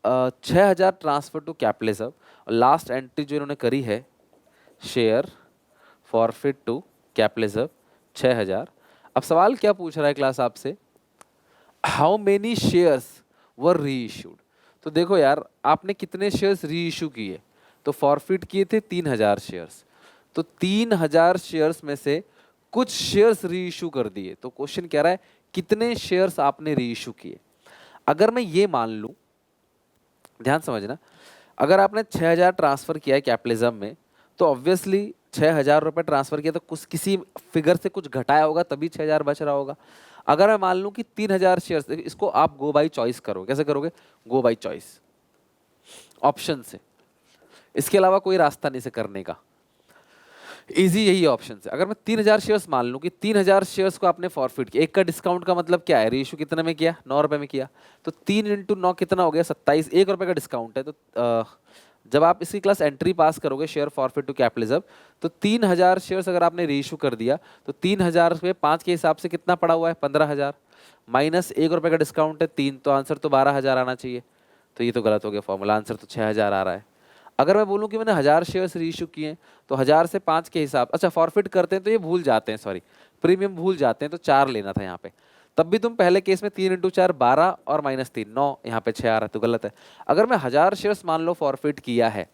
[SPEAKER 1] 6000 ट्रांसफर टू कैपिटलिज्म। और लास्ट एंट्री जो इन्होंने करी है, शेयर फॉरफिट टू कैपिटलिज्म 6000। अब सवाल क्या पूछ रहा है क्लास आपसे, हाउ मेनी शेयर्स वर री इशूड। तो देखो यार, आपने कितने शेयर्स री इशू किए, तो फॉरफिट किए थे 3000 शेयर्स, तो 3000 शेयर्स में से कुछ शेयर्स री इशू कर दिए। तो क्वेश्चन कह रहा है कितने शेयर्स आपने री इशू किए। अगर मैं ये मान लूं, ध्यान समझना, अगर आपने 6000 ट्रांसफर किया है कैपिटलिज्म में, तो ऑब्वियसली 6000 रुपये ट्रांसफर किया, तो कुछ किसी फिगर से कुछ घटाया होगा, तभी 6000 बच रहा होगा। अगर मैं मान लूं कि 3000 शेयर्स, इसको आप गो बाई चॉइस करो। कैसे करोगे? गो बाई चॉइस, ऑप्शन से, इसके अलावा कोई रास्ता नहीं से करने का, इजी यही ऑप्शन है। अगर मैं 3000 शेयर्स मान लूं कि 3000 शेयर्स को आपने फॉरफिट किया, एक का डिस्काउंट का मतलब क्या है, रेशो कितने में किया, 9 रुपए में किया, तो 3 × 9 कितना हो गया, 27। 1 रुपए का डिस्काउंट है, तो जब आप इसी क्लास एंट्री पास करोगे शेयर फॉरफिट टू कैपिटलिज्म, तो 3000 शेयर्स अगर आपने रीइशू कर दिया, तो 3000 पे 5 के हिसाब से कितना पड़ा हुआ है, 15000, माइनस 1 रुपए का डिस्काउंट है 3, तो आंसर तो 12000 आना चाहिए। तो ये तो गलत हो गया फॉर्मूला, आंसर तो 6000 आ रहा है। अगर मैं बोलूं कि मैंने 1000 शेयर्स रीइशू किए, तो 1000 से 5 के हिसाब, अच्छा फॉरफिट करते हैं तो ये भूल जाते हैं, सॉरी प्रीमियम भूल जाते हैं, तो 4 लेना था यहाँ पे। तब भी तुम पहले केस में 3 × 4 12 और -3 9, यहाँ पे 6 आ रहा है, तो गलत है। अगर मैं 1000 शेयर्स मान लो फॉरफिट किया है,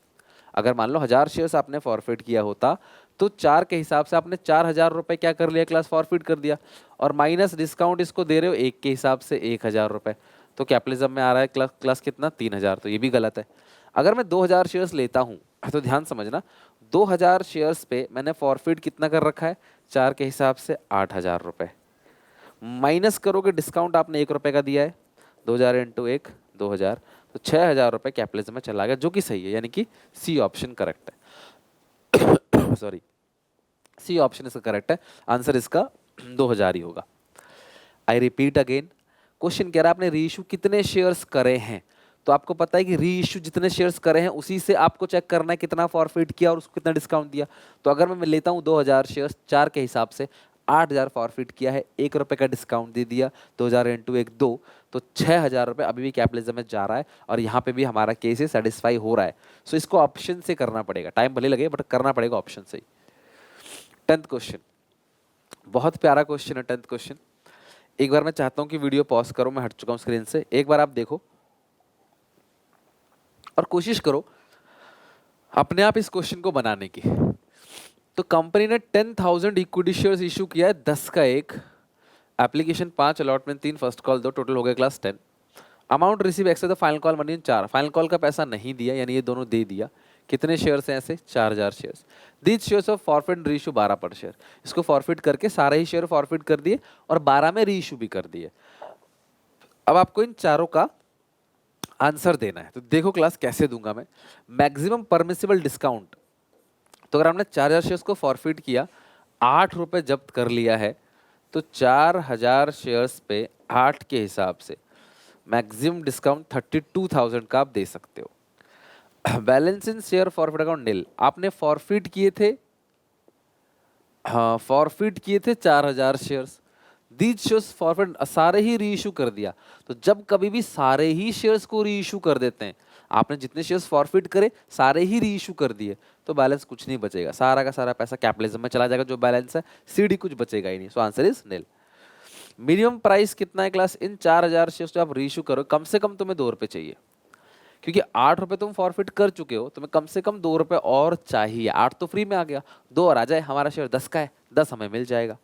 [SPEAKER 1] अगर मान लो 1000 शेयर्स आपने फॉरफिट किया होता, तो 4 के हिसाब से आपने 4000 रुपए क्या कर लिया, क्लास फॉरफिट कर दिया, और माइनस डिस्काउंट इसको दे रहे हो 1 के हिसाब से 1000 रुपए, तो कैपिटलिज्म में आ रहा है क्लास कितना, 3000, तो ये भी गलत है। अगर मैं 2000 शेयर्स लेता हूँ, तो ध्यान समझना, 2000 शेयर्स पे मैंने फॉरफिट कितना कर रखा है, 4 के हिसाब से 8000 रुपए, माइनस करोगे डिस्काउंट आपने 1 रुपए का दिया है, 2000 × 1 2000, तो 6000 रुपए कैपिटलिज्म में चला गया, जो कि सही है, यानी कि सी ऑप्शन करेक्ट है सॉरी, सी ऑप्शन इसका करेक्ट है, आंसर इसका 2000 ही होगा। आई रिपीट अगेन, क्वेश्चन कह रहा है आपने रीइशू कितने शेयर्स करे हैं, तो आपको पता है कि रीइशू जितने शेयर्स करे हैं उसी से आपको चेक करना है कितना फॉरफिट किया और उसको कितना डिस्काउंट दिया। तो अगर मैं लेता हूँ 2000 शेयर्स, 4 के हिसाब से 8000 फॉरफिट किया है, 1 रुपए का डिस्काउंट दे दिया, 2000 × 1 2, तो 6000 रुपए अभी भी कैपिटलिज्म में जा रहा है, और यहाँ पे भी हमारा केस है सेटिस्फाई हो रहा है। सो इसको ऑप्शन से करना पड़ेगा, टाइम भले लगे बट करना पड़ेगा ऑप्शन से ही। 10th क्वेश्चन, बहुत प्यारा क्वेश्चन है 10th क्वेश्चन। एक बार मैं चाहता हूँ कि वीडियो पॉज करो, मैं हट चुका हूँ स्क्रीन से, एक बार आप देखो और कोशिश करो अपने आप इस क्वेश्चन को बनाने की। तो कंपनी ने 10,000 इक्विटी शेयर्स इशू किया है 10 का एक, application 5, allotment 3, first call 2, total हो गया class 10। Amount receive excess the final call money 4, final call का पैसा नहीं दिया, यानी ये दोनों दे दिया। कितने शेयर्स हैं ऐसे, 4000 shares. These shares of forfeit reissue 12 पर शेयर, इसको फॉरफिट करके सारे ही शेयर फॉरफिट कर दिए और 12 में रीइशू भी कर दिए। अब आपको इन चारों का आंसर देना है, तो देखो क्लास कैसे दूंगा मैं। मैक्सिमम परमिसिबल डिस्काउंट, तो अगर हमने 4000 शेयर्स को फॉरफिट किया, 8 रुपए जब्त कर लिया है, तो 4000 शेयर्स पे 8 के हिसाब से मैक्सिमम डिस्काउंट 32,000 का आप दे सकते हो। Balance in share forfeit account nil, आपने फॉरफिट किए थे, हाँ फॉरफिट किए थे 4000 शेयर्स, दीज शेयर्स फॉरफिट सारे ही रीइशू कर दिया। तो जब कभी भी सारे ही शेयर्स को रीइशू कर देते हैं, आपने जितने शेयर्स फॉरफिट करे सारे ही रीइशू कर दिए, तो बैलेंस कुछ नहीं बचेगा, सारा का सारा पैसा कैपिटलिज्म में चला जाएगा, जो बैलेंस है सीडी कुछ बचेगा ही नहीं। So answer is nil. Minimum price कितना है क्लास? इन 4,000 शेयर्स जो आप रीइश्यू करो, कम से कम तुम्हें 2 रुपए चाहिए, क्योंकि 8 रुपए तुम फॉरफिट कर चुके हो, तुम्हें कम से कम 2 रुपए और चाहिए। 8 तो फ्री में आ गया, 2 और आ जाए, हमारा शेयर 10 का है, 10 हमें मिल जाएगा।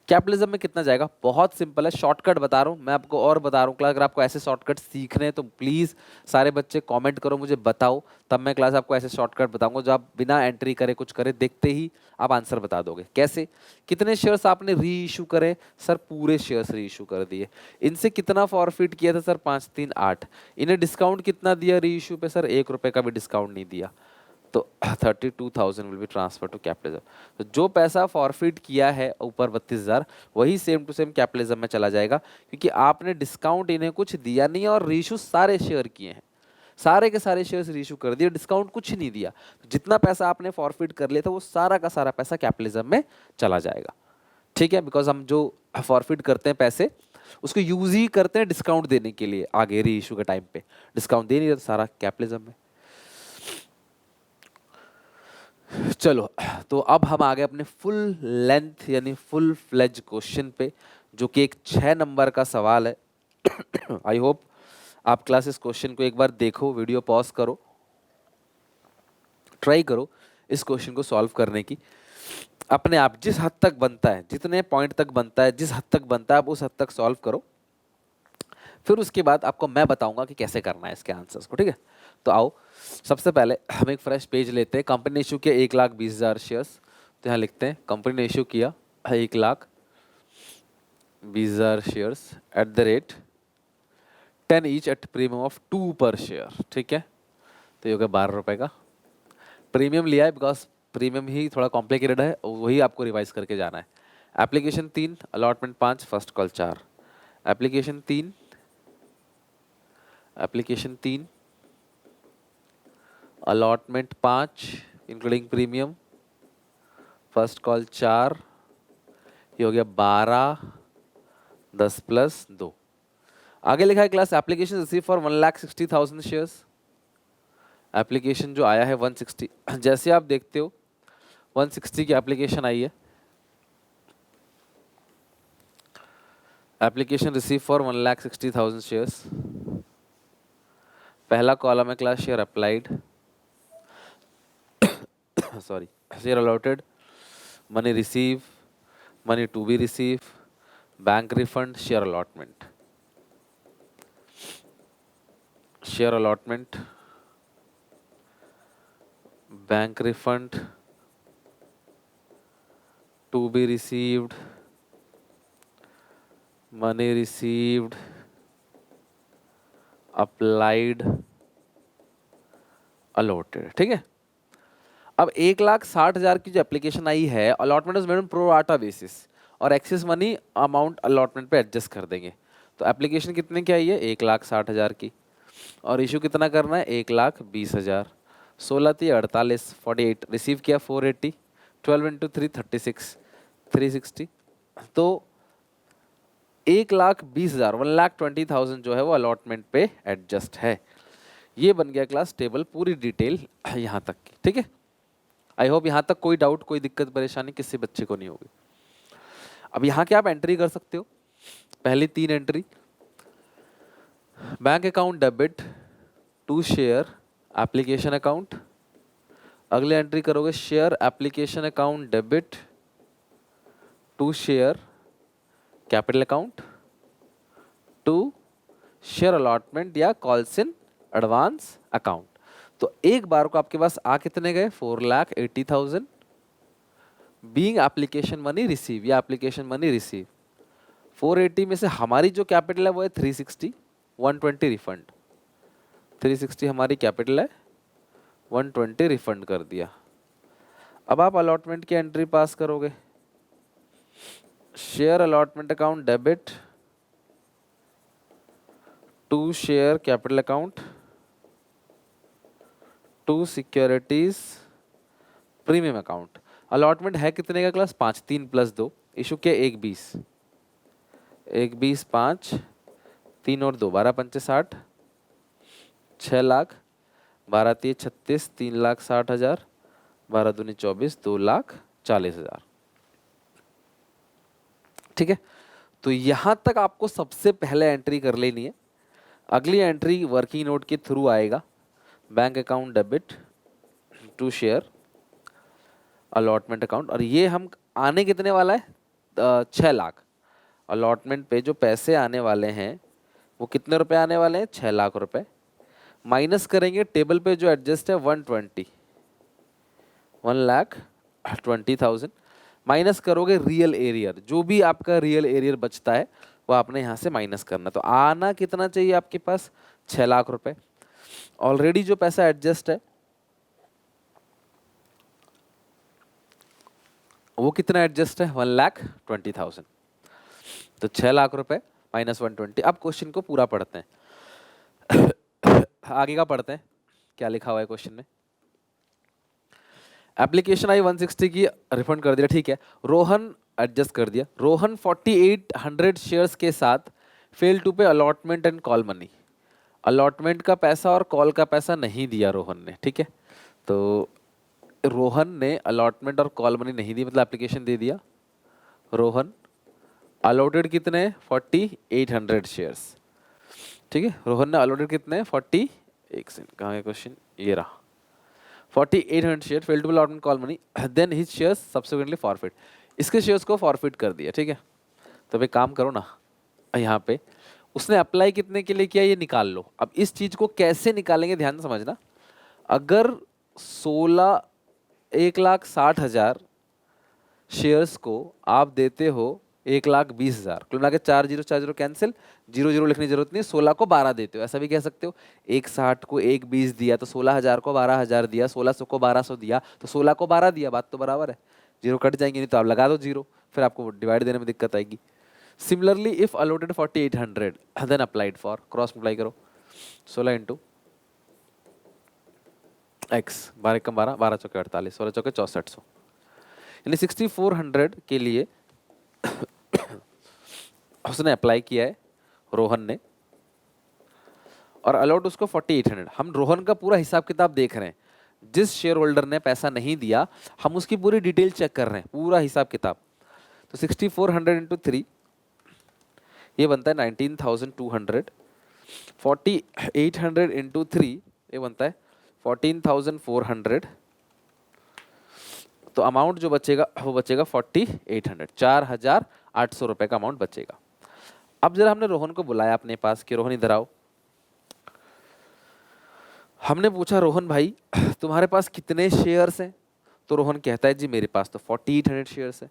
[SPEAKER 1] कैपिटलिज्म में कितना जाएगा? बहुत सिंपल है, शॉर्टकट बता रहा हूँ मैं आपको और बता रहा हूँ क्लास। अगर आपको ऐसे शॉर्टकट सीखने हैं तो प्लीज़ सारे बच्चे कमेंट करो, मुझे बताओ, तब मैं क्लास आपको ऐसे शॉर्टकट बताऊंगा जो आप बिना एंट्री करे कुछ करे देखते ही आप आंसर बता दोगे। कैसे? कितने शेयर्स आपने री इशू करे? सर पूरे शेयर्स री इशू कर दिए। इनसे कितना फॉरफिट किया था? सर 5 3 8। इन्हें डिस्काउंट कितना दिया री इशू पे? सर 1 रुपए का भी डिस्काउंट नहीं दिया, तो 32,000 will be transfer to capitalism. तो जो पैसा फॉरफिट किया है ऊपर 32,000, वही सेम टू सेम कैपिटलिज्म में चला जाएगा, क्योंकि आपने डिस्काउंट इन्हें कुछ दिया नहीं और रीइशू सारे शेयर किए हैं, सारे के सारे शेयर्स रीइशू कर दिए, डिस्काउंट कुछ नहीं दिया। तो जितना पैसा आपने फॉरफिट कर लिया था वो सारा का सारा पैसा कैपिटलिज्म में चला जाएगा। ठीक है, बिकॉज हम जो फॉरफिट करते हैं पैसे उसको यूज ही करते हैं डिस्काउंट देने के लिए, आगे री इशू के टाइम पे डिस्काउंट दे नहीं रहे तो सारा कैपिटलिज्म में। चलो, तो अब हम आ गए अपने फुल लेंथ यानी फुल फ्लेज क्वेश्चन पे, जो कि एक 6 नंबर का सवाल है। आई होप आप क्लास इस क्वेश्चन को एक बार देखो, वीडियो पॉज करो, ट्राई करो इस क्वेश्चन को सॉल्व करने की अपने आप, जिस हद तक बनता है, जितने पॉइंट तक बनता है, जिस हद तक बनता है आप उस हद तक सॉल्व करो। फिर उसके बाद आपको मैं बताऊंगा कि कैसे करना है इसके आंसर्स को। ठीक है, तो आओ सबसे पहले हम एक फ्रेश पेज लेते हैं। कंपनी ने इशू किया 1,20,000 शेयर्स, तो यहाँ लिखते हैं कंपनी ने इशू किया 1,20,000 shares at the rate 10 each at premium of 2 पर शेयर। ठीक है, तो ये हो गया 12 रुपए का प्रीमियम लिया है, बिकॉज प्रीमियम ही थोड़ा कॉम्प्लिकेटेड है, वही आपको रिवाइज करके जाना है। Application 3, allotment 5, first call 4। Application 3, application 3, allotment 5 including premium, first call 4, ये हो गया 12, 10 प्लस 2। आगे लिखा है class application receive for 1,60,000 shares. Application जो आया है 160, जैसे आप देखते हो 160 की एप्लीकेशन आई है। Application receive for 1,60,000 shares. पहला कॉलम है class share applied, sorry, share allotted, money receive, money to be receive, bank refund, share allotment. Share allotment, bank refund, to be received, money received, applied, allotted. ठीक है, अब 1,60,000 की जो application आई है, allotment is made on pro rata basis और excess money amount allotment पे adjust कर देंगे। तो एप्लीकेशन कितने की आई है? 1,60,000 की, और इशू कितना करना है? 1,20,000। 16 थी 48, 48 रिसीव किया 480, 12 इंटू 3 36, 360। तो 1,20,000 1,20,000 जो है वो अलॉटमेंट पे एडजस्ट है। ये बन गया क्लास टेबल, पूरी डिटेल यहाँ तक की। ठीक है, आई होप यहाँ तक कोई डाउट, कोई दिक्कत परेशानी किसी बच्चे को नहीं होगी। अब यहाँ क्या आप एंट्री कर सकते हो? पहली 3 entry, bank account debit to share application account. अगले एंट्री करोगे share application account debit to share capital account to share allotment या कॉल्स इन एडवांस अकाउंट। तो एक बार को आपके पास आ कितने गए? 4,80,000 बीइंग एप्लीकेशन मनी रिसीव या एप्लीकेशन मनी रिसीव। 480 में से हमारी जो कैपिटल है वो है 360, 120 रिफंड। 360 हमारी कैपिटल है, 120 रिफंड कर दिया। अब आप अलॉटमेंट की एंट्री पास करोगे, share allotment account debit to share capital account to securities premium account. Allotment है कितने का क्लास? 5, 3 प्लस 2, इशू किया 1,20, 1,20 5, 3 और 2 12 पंचे 60, 6 लाख, 12 3 36, 3,60,000, 12 दूनी 24, 2,40,000। ठीक है, तो यहां तक आपको सबसे पहले एंट्री कर लेनी है। अगली एंट्री वर्किंग नोट के थ्रू आएगा, bank account debit to share allotment account, और ये हम आने कितने वाला है 6 लाख। अलॉटमेंट पे जो पैसे आने वाले हैं वो कितने रुपए आने वाले हैं, 6 लाख रुपए। माइनस करेंगे टेबल पे जो एडजस्ट है 120, 1,20,000। माइनस करोगे रियल एरियर, जो भी आपका रियल एरियर बचता है वो आपने यहाँ से माइनस करना। तो आना कितना चाहिए आपके पास, 6 लाख रुपए। ऑलरेडी जो पैसा एडजस्ट है वो कितना एडजस्ट है, 1,20,000। तो 6 लाख रुपए माइनस 120। अब क्वेश्चन को पूरा पढ़ते हैं। आगे का पढ़ते हैं, क्या लिखा हुआ है क्वेश्चन में। एप्लीकेशन आई 160 की, रिफंड कर दिया, ठीक है। रोहन एडजस्ट कर दिया, रोहन 4800 शेयर्स के साथ फेल टू पे allotment and call money. Allotment का पैसा और कॉल का पैसा नहीं दिया रोहन ने, ठीक है। तो रोहन ने अलॉटमेंट और कॉल मनी नहीं दी, मतलब एप्लीकेशन दे दिया। रोहन अलॉटेड कितने, 4800 शेयर्स, ठीक है। रोहन ने अलॉटेड कितने, 40, एक सेकंड कहाँ है क्वेश्चन, ये रहा, 4800 share fail to allotment call money, then his shares subsequently forfeit. इसके शेयर्स को फॉरफिट कर दिया, ठीक है। तो भाई काम करो ना, यहाँ पे उसने अप्लाई कितने के लिए किया ये निकाल लो। अब इस चीज को कैसे निकालेंगे ध्यान से समझना। अगर 1,60,000 शेयर्स को आप देते हो 1,20,000, कुल मिला के 4 0 कैंसिल, 0 0 लिखने की जरूरत नहीं, 16 को 12 देते हो, ऐसा भी कह सकते हो। 1,60 को 1,20 दिया तो 16,000 को 12,000 दिया, 1600 को 1200 दिया तो 16 को 12 दिया, बात तो बराबर है। जीरो कट जाएंगे, नहीं तो आप लगा दो जीरो, फिर आपको डिवाइड देने में दिक्कत आएगी। Similarly if allotted 4800 then applied for, cross multiply करो, 16 इंटू एक्स, 12 कम 12, 12 चौके 48, 16 चौके 6400, यानी 6400 के लिए उसने अप्लाई किया है रोहन ने, और अलॉट उसको 4800। हम रोहन का पूरा हिसाब किताब देख रहे हैं, जिस शेयर होल्डर ने पैसा नहीं दिया हम उसकी पूरी डिटेल चेक कर रहे हैं, पूरा हिसाब किताब। तो 6400 इंटू 3 ये बनता है 19,200, 4800 इंटू 3 ये बनता है 14,400। तो अमाउंट जो बचेगा वो बचेगा 4800, 4,800 रुपए का अमाउंट बचेगा। अब जरा हमने रोहन को बुलाया अपने पास कि रोहन इधर आओ। हमने पूछा रोहन भाई तुम्हारे पास कितने शेयर्स हैं, तो रोहन कहता है जी मेरे पास तो 4800 शेयर्स है।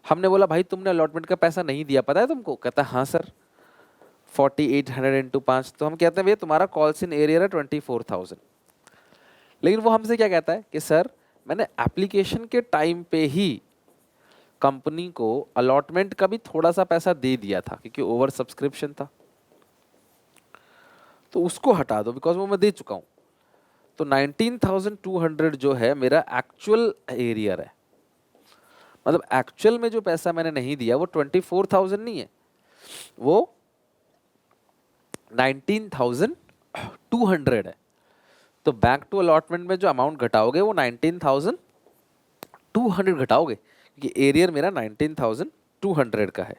[SPEAKER 1] हमने बोला भाई तुमने अलॉटमेंट का पैसा नहीं दिया, पता है तुमको, कहता है हाँ सर। 4800 इंटू 5, तो हम कहते हैं भैया तुम्हारा कॉल्स इन एरियर है 24,000। लेकिन वो हमसे क्या कहता है कि सर मैंने एप्लीकेशन के टाइम पे ही कंपनी को अलॉटमेंट का भी थोड़ा सा पैसा दे दिया था क्योंकि ओवर सब्सक्रिप्शन था, तो उसको हटा दो बिकॉज वो मैं दे चुका हूं। तो 19,200 जो है मेरा एक्चुअल एरियर है, मतलब एक्चुअल में जो पैसा मैंने नहीं दिया वो 24,000 नहीं है, वो 19,200 है। तो बैंक टू अलॉटमेंट में जो अमाउंट घटाओगे वो 19,200 घटाओगे, क्योंकि एरियर मेरा 19,200 का है।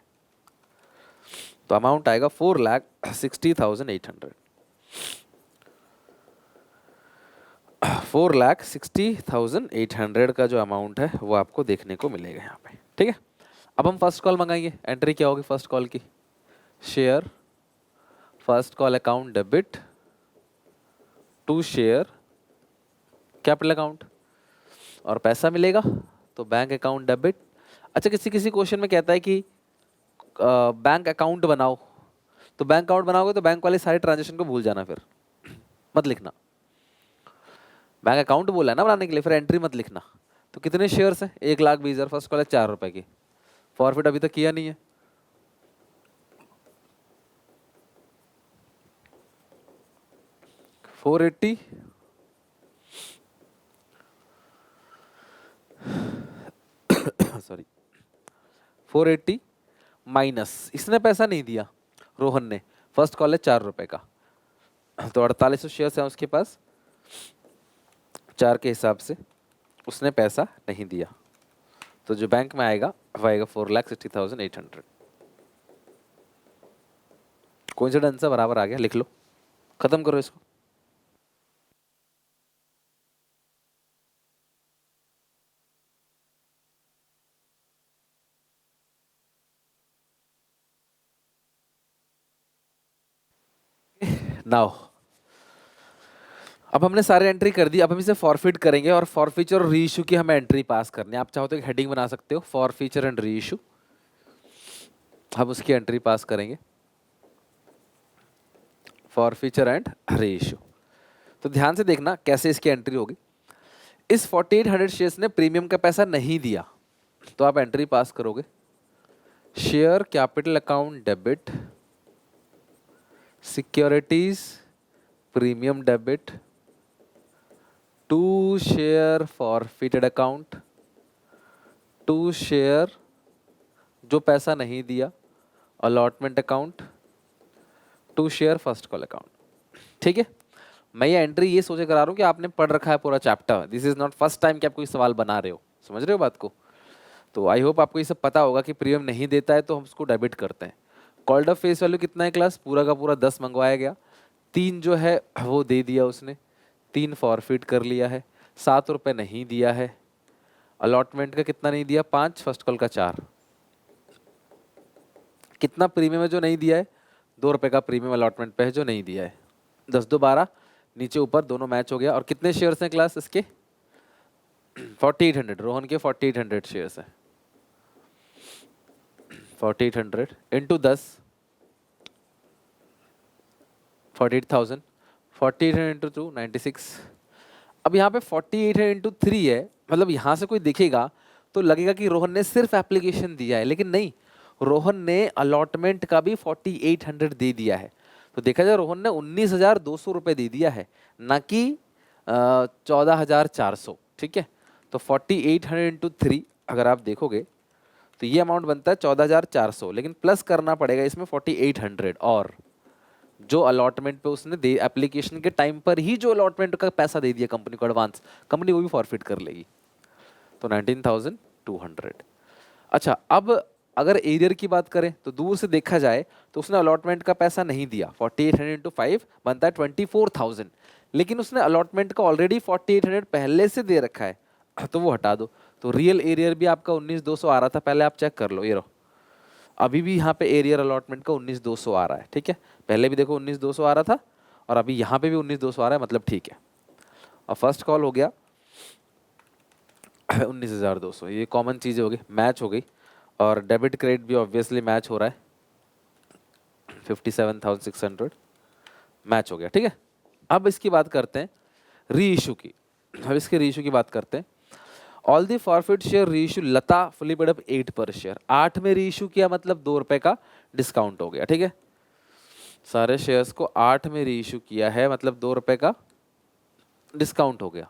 [SPEAKER 1] तो अमाउंट आएगा 4,60,800, 4,60,800 का जो अमाउंट है वो आपको देखने को मिलेगा यहाँ पे, ठीक है। अब हम फर्स्ट कॉल मंगाएंगे, एंट्री क्या होगी फर्स्ट कॉल की, share first call account debit to share capital account, और पैसा मिलेगा तो बैंक अकाउंट डेबिट। अच्छा किसी किसी क्वेश्चन में कहता है कि बैंक अकाउंट बनाओ, तो बैंक अकाउंट बनाओगे तो बैंक वाले सारे ट्रांजेक्शन को भूल जाना, फिर मत लिखना। बैंक अकाउंट बोला है ना बनाने के लिए, फिर एंट्री मत लिखना। तो कितने शेयर्स हैं, 1,20,000, फर्स्ट कॉल है 4 रुपए की, फॉरफिट अभी तक किया नहीं है। $480 सॉरी 480 माइनस, इसने पैसा नहीं दिया रोहन ने, फर्स्ट कॉल है 4 रुपए का, तो 4800 शेयर्स हैं उसके पास, 4 के हिसाब से उसने पैसा नहीं दिया, तो जो बैंक में आएगा वो आएगा 4,60,800। कोइंसिडेंस बराबर आ गया, लिख लो, खत्म करो इसको। नाउ अब हमने सारे एंट्री कर दी, अब हम इसे फॉरफिट करेंगे और फॉरफीचर और री इशू की हमें एंट्री पास करनी है। आप चाहो तो एक हेडिंग बना सकते हो, फॉरफीचर एंड री इशू, हम उसकी एंट्री पास करेंगे, फॉरफीचर एंड री इशू। तो ध्यान से देखना कैसे इसकी एंट्री होगी। इस 4800 शेयर्स ने प्रीमियम का पैसा नहीं दिया, तो आप एंट्री पास करोगे, share capital account debit, securities premium debit, to share forfeited account, to share जो पैसा नहीं दिया allotment account, to share first call account. ठीक है, मैं ये एंट्री ये सोचे करा रहा हूँ कि आपने पढ़ रखा है पूरा chapter, this is not first time कि आप कोई सवाल बना रहे हो, समझ रहे हो बात को। तो आई होप आपको ये सब पता होगा कि प्रीमियम नहीं देता है तो हम उसको डेबिट करते हैं। कॉल्ड अप फेस वैल्यू कितना है क्लास, पूरा का पूरा 10 मंगवाया गया, 3 जो है वो दे दिया उसने, 3 फॉरफिट कर लिया है, 7 रुपये नहीं दिया है, अलॉटमेंट का कितना नहीं दिया 5, फर्स्ट कॉल का 4, कितना प्रीमियम है जो नहीं दिया है, 2 रुपये का प्रीमियम अलॉटमेंट पे है जो नहीं दिया है, 10 2 12, नीचे ऊपर दोनों मैच हो गया। और कितने शेयर्स हैं क्लास इसके 4800, रोहन के 4800 शेयर्स हैं, 4800 इंटू 10 48,000, 4800 इंटू 2 96। अब यहाँ पे 4800 इंटू 3 है, मतलब यहाँ से कोई देखेगा तो लगेगा कि रोहन ने सिर्फ एप्लीकेशन दिया है, लेकिन नहीं, रोहन ने अलॉटमेंट का भी 4800 दे दिया है। तो देखा जाए रोहन ने 19,200 रुपये दे दिया है, ना कि 14,400। ठीक है, तो 4800 इंटू 3 अगर आप देखोगे तो ये अमाउंट बनता है 14,400, लेकिन प्लस करना पड़ेगा इसमें 4800 और जो अलॉटमेंट पे उसने दे एप्लीकेशन के टाइम पर ही जो अलॉटमेंट का पैसा दे दिया कंपनी को एडवांस, कंपनी वो भी फॉरफिट कर लेगी, तो 19,200। अच्छा, अब अगर एरियर की बात करें तो दूर से देखा जाए तो उसने अलॉटमेंट का पैसा नहीं दिया, 4800 इंटू 5 बनता है 24,000, लेकिन उसने अलॉटमेंट का ऑलरेडी 4800 पहले से दे रखा है, तो वो हटा दो। तो रियल एरियर भी आपका 19,200 आ रहा था, पहले आप चेक कर लो, ये रहो, अभी भी यहाँ पे एरियर अलॉटमेंट का 19,200 आ रहा है। ठीक है, पहले भी देखो 19,200 आ रहा था और अभी यहाँ पे भी 19,200 आ रहा है, मतलब ठीक है। और फर्स्ट कॉल हो गया 19,200, ये कॉमन चीज़ें हो गई, मैच हो गई, और डेबिट क्रेडिट भी ऑब्वियसली मैच हो रहा है, 57,600 मैच हो गया। ठीक है, अब इसकी बात करते हैं री इशू की, अब इसके री इशू की बात करते हैं। ऑल दी फॉरफिट शेयर री इशू लता फुली पेड अप 8 पर शेयर, 8 में री इशू किया मतलब 2 रुपए का डिस्काउंट हो गया। ठीक है, सारे शेयर्स को 8 में री इशू किया है मतलब 2 रुपए का डिस्काउंट हो गया।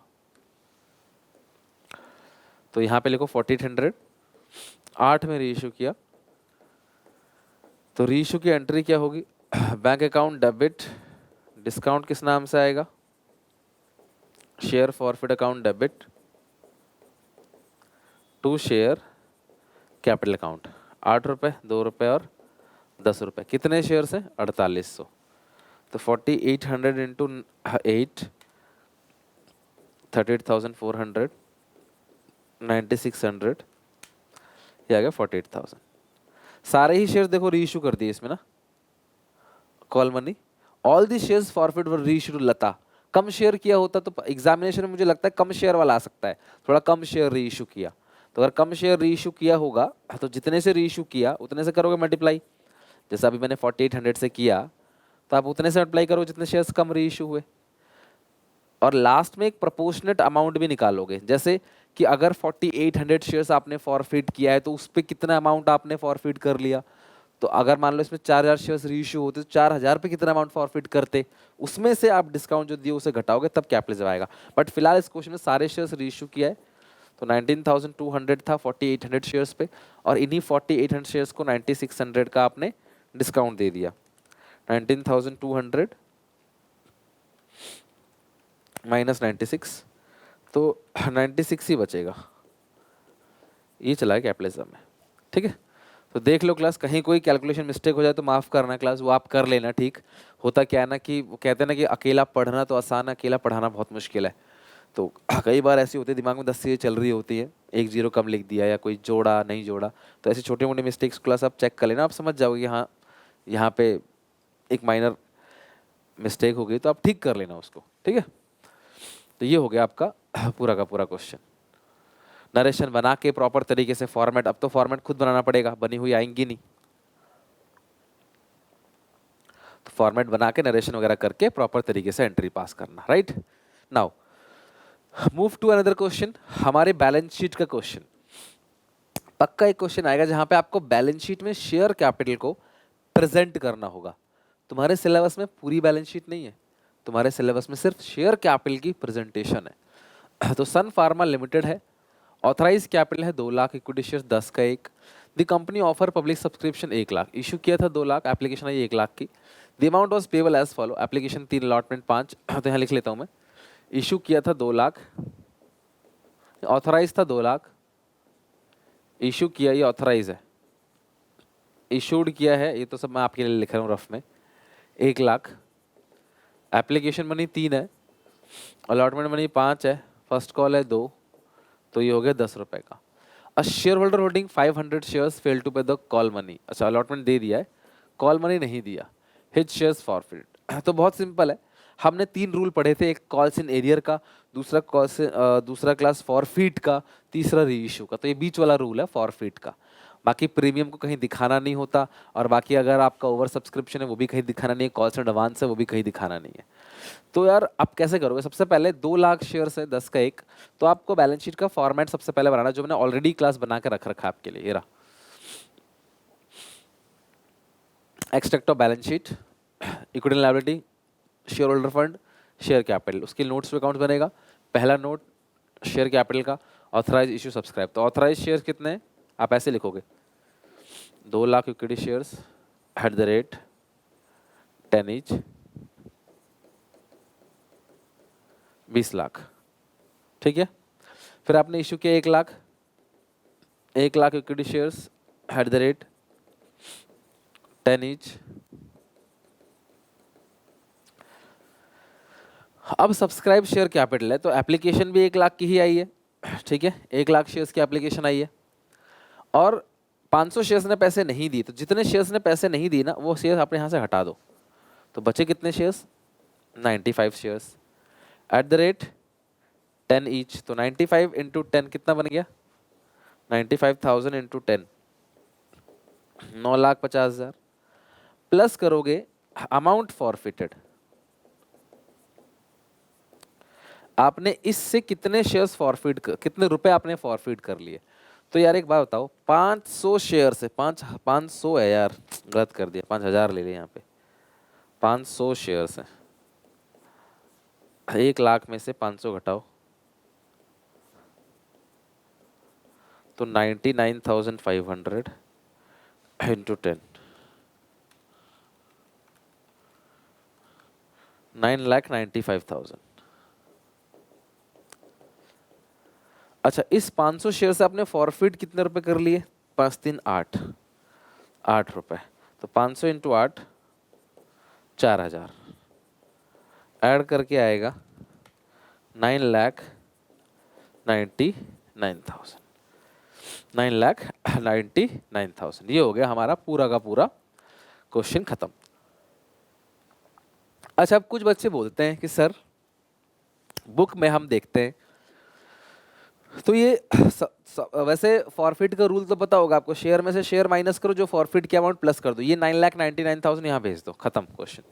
[SPEAKER 1] तो यहां पे लिखो 4800, 8 में री इशू किया, तो री इशू की एंट्री क्या होगी, बैंक अकाउंट डेबिट, डिस्काउंट किस नाम से आएगा, share forfeit account debit, to share capital account, 8 रुपये 2 रुपये और 10 रुपये, कितने शेयर्स हैं 4800, तो 4800 इंटू 8 38,400 9600, ये आ गया 48,000। सारे ही शेयर्स देखो री इशू कर दिए इसमें ना, call money, all the shares forfeit were reissue Lata. Come share किया होता तो एग्जामिनेशन में मुझे लगता है कम शेयर वाला आ सकता है, थोड़ा कम शेयर री इशू किया, तो अगर कम शेयर री इशू किया होगा तो जितने से री इशू किया उतने से करोगे मल्टीप्लाई, जैसा अभी मैंने 4800 से किया तो आप उतने से मल्टीप्लाई करो जितने शेयर्स कम री इशू हुए, और लास्ट में एक प्रोपोर्शनेट अमाउंट भी निकालोगे, जैसे कि अगर 4800 शेयर्स आपने फॉरफिट किया है तो उस पर कितना अमाउंट आपने फॉरफिट कर लिया, तो अगर मान लो इसमें 4,000 शेयर्स रीइश्यू होते तो 4,000 पे कितना अमाउंट फॉरफिट करते, उसमें से आप डिस्काउंट जो दिए उसे घटाओगे तब कैपिटल आएगा। बट फिलहाल इस क्वेश्चन में सारे शेयर्स रीइश्यू किया है, तो 19,200 था 4800 शेयर्स पे, और इन्हीं 4800 शेयर्स को 9600 का आपने डिस्काउंट दे दिया, 19,200 माइनस 96, तो 96 ही बचेगा, ये चला है कैपिटलिज्म में। ठीक है, तो देख लो क्लास, कहीं कोई कैलकुलेशन मिस्टेक हो जाए तो माफ़ करना क्लास, वो आप कर लेना। ठीक होता क्या है ना कि वो कहते हैं ना कि अकेला पढ़ना तो आसान है, अकेला पढ़ाना बहुत मुश्किल है। तो कई बार ऐसी होती है दिमाग में 10 चीज़ें चल रही होती है, एक जीरो कम लिख दिया या कोई जोड़ा नहीं जोड़ा, तो ऐसी छोटी मोटी मिस्टेक्स क्लास आप चेक कर लेना, आप समझ जाओगे कि हाँ यहाँ पे एक माइनर मिस्टेक हो गई, तो आप ठीक कर लेना उसको। ठीक है, तो ये हो गया आपका पूरा का पूरा क्वेश्चन। नरेशन बना के प्रॉपर तरीके से फॉर्मेट, अब तो फॉर्मेट खुद बनाना पड़ेगा, बनी हुई आएंगी नहीं, तो फॉर्मेट बना के नरेशन वगैरह करके प्रॉपर तरीके से एंट्री पास करना। Right, now move to another question, हमारे बैलेंस शीट का क्वेश्चन। पक्का एक क्वेश्चन आएगा जहां पे आपको बैलेंस शीट में शेयर कैपिटल को प्रेजेंट करना होगा। तुम्हारे सिलेबस में पूरी बैलेंस शीट नहीं है, तुम्हारे सिलेबस में सिर्फ शेयर कैपिटल की प्रेजेंटेशन है। तो सन फार्मा लिमिटेड है, ऑथराइज कैपिटल है 2 लाख, इक्विटी शेयर 10 का 1। The company offer public subscription 1 lakh, issue किया था 2 लाख, एप्लीकेशन आई 1 लाख की। The amount was payable as follow, application 3, allotment 5। तो यहाँ लिख लेता हूँ मैं, इशू किया था 2 लाख, ऑथराइज था 2 लाख, इशू किया, ये ऑथराइज है, इशूड किया है, ये तो सब मैं आपके लिए लिख रहा हूँ रफ में, 1 लाख। एप्लीकेशन मनी 3 है, अलॉटमेंट मनी 5 है, फर्स्ट कॉल है 2, तो ये हो गया 10 रुपए का। A share holder holding 500 shares fail to pay the call money, अच्छा अलॉटमेंट दे दिया है, कॉल मनी नहीं दिया, हिज शेयर्स फॉरफिट। तो बहुत सिंपल है, हमने 3 रूल पढ़े थे, एक कॉल्स इन एरियर का, दूसरा कॉल्स, दूसरा क्लास फॉरफिट का, तीसरा री इशू का। तो ये बीच वाला रूल है फॉरफिट का। बाकी प्रीमियम को कहीं दिखाना नहीं होता, और बाकी अगर आपका ओवर सब्सक्रिप्शन है वो भी कहीं दिखाना नहीं है, कॉल्स एंड एडवांस है वो भी कहीं दिखाना नहीं है। तो यार आप कैसे करोगे, सबसे पहले 2 लाख शेयर्स है 10 का 1, तो आपको बैलेंस शीट का फॉर्मेट सबसे पहले बनाना, जो मैंने ऑलरेडी क्लास बना के रख रखा है आपके लिए, ये रहा। Extract of balance sheet, equity liability, share holder fund, share capital, उसके नोट्स पे अकाउंट बनेगा। पहला नोट शेयर कैपिटल का, ऑथराइज इशू सब्सक्राइब। तो ऑथराइज शेयर कितने हैं आप ऐसे लिखोगे, 2 lakh equity shares at the rate 10 each, 20 lakh. ठीक है, फिर आपने इशू किया 1 lakh, 1 lakh equity shares at the rate 10 each. अब सब्सक्राइब शेयर कैपिटल है, तो एप्लीकेशन भी 1 लाख की ही आई है। ठीक है, 1 लाख शेयर्स की एप्लीकेशन आई है, और 500 शेयर्स ने पैसे नहीं दिए, तो जितने शेयर्स ने पैसे नहीं दिए ना वो शेयर्स अपने यहाँ से हटा दो, तो बचे कितने shares, 95 shares at the rate 10 each. तो 95 इंटू 10 कितना बन गया, 95,000 इंटू 10, 9,50,000। प्लस करोगे अमाउंट फॉरफिटेड, आपने इससे कितने शेयर्स फॉरफिट, कितने रुपए आपने फॉरफिट कर लिए। तो यार एक बात बताओ, 500 शेयर से 500 है यार, गलत कर दिया, 5,000 ले लिया यहाँ पे, 500 शेयर्स हैं, 1 लाख में से 500 घटाओ तो 99,500 इंटू 10, 9,95,000। अच्छा, इस 500 शेयर से आपने फॉरफिट कितने रुपए कर लिए, 5 3 8, 8 रुपए। तो 500 इंटू 8, 4,000, ऐड करके आएगा 9,99,000, 9,99,000। ये हो गया हमारा पूरा का पूरा क्वेश्चन खत्म। अच्छा, अब कुछ बच्चे बोलते हैं कि सर बुक में हम देखते हैं, तो ये वैसे फॉरफिट का रूल तो पता होगा आपको, शेयर में से शेयर माइनस करो, जो फॉरफिट की अमाउंट प्लस कर दो, ये 9,99,000 यहाँ भेज दो, खत्म क्वेश्चन।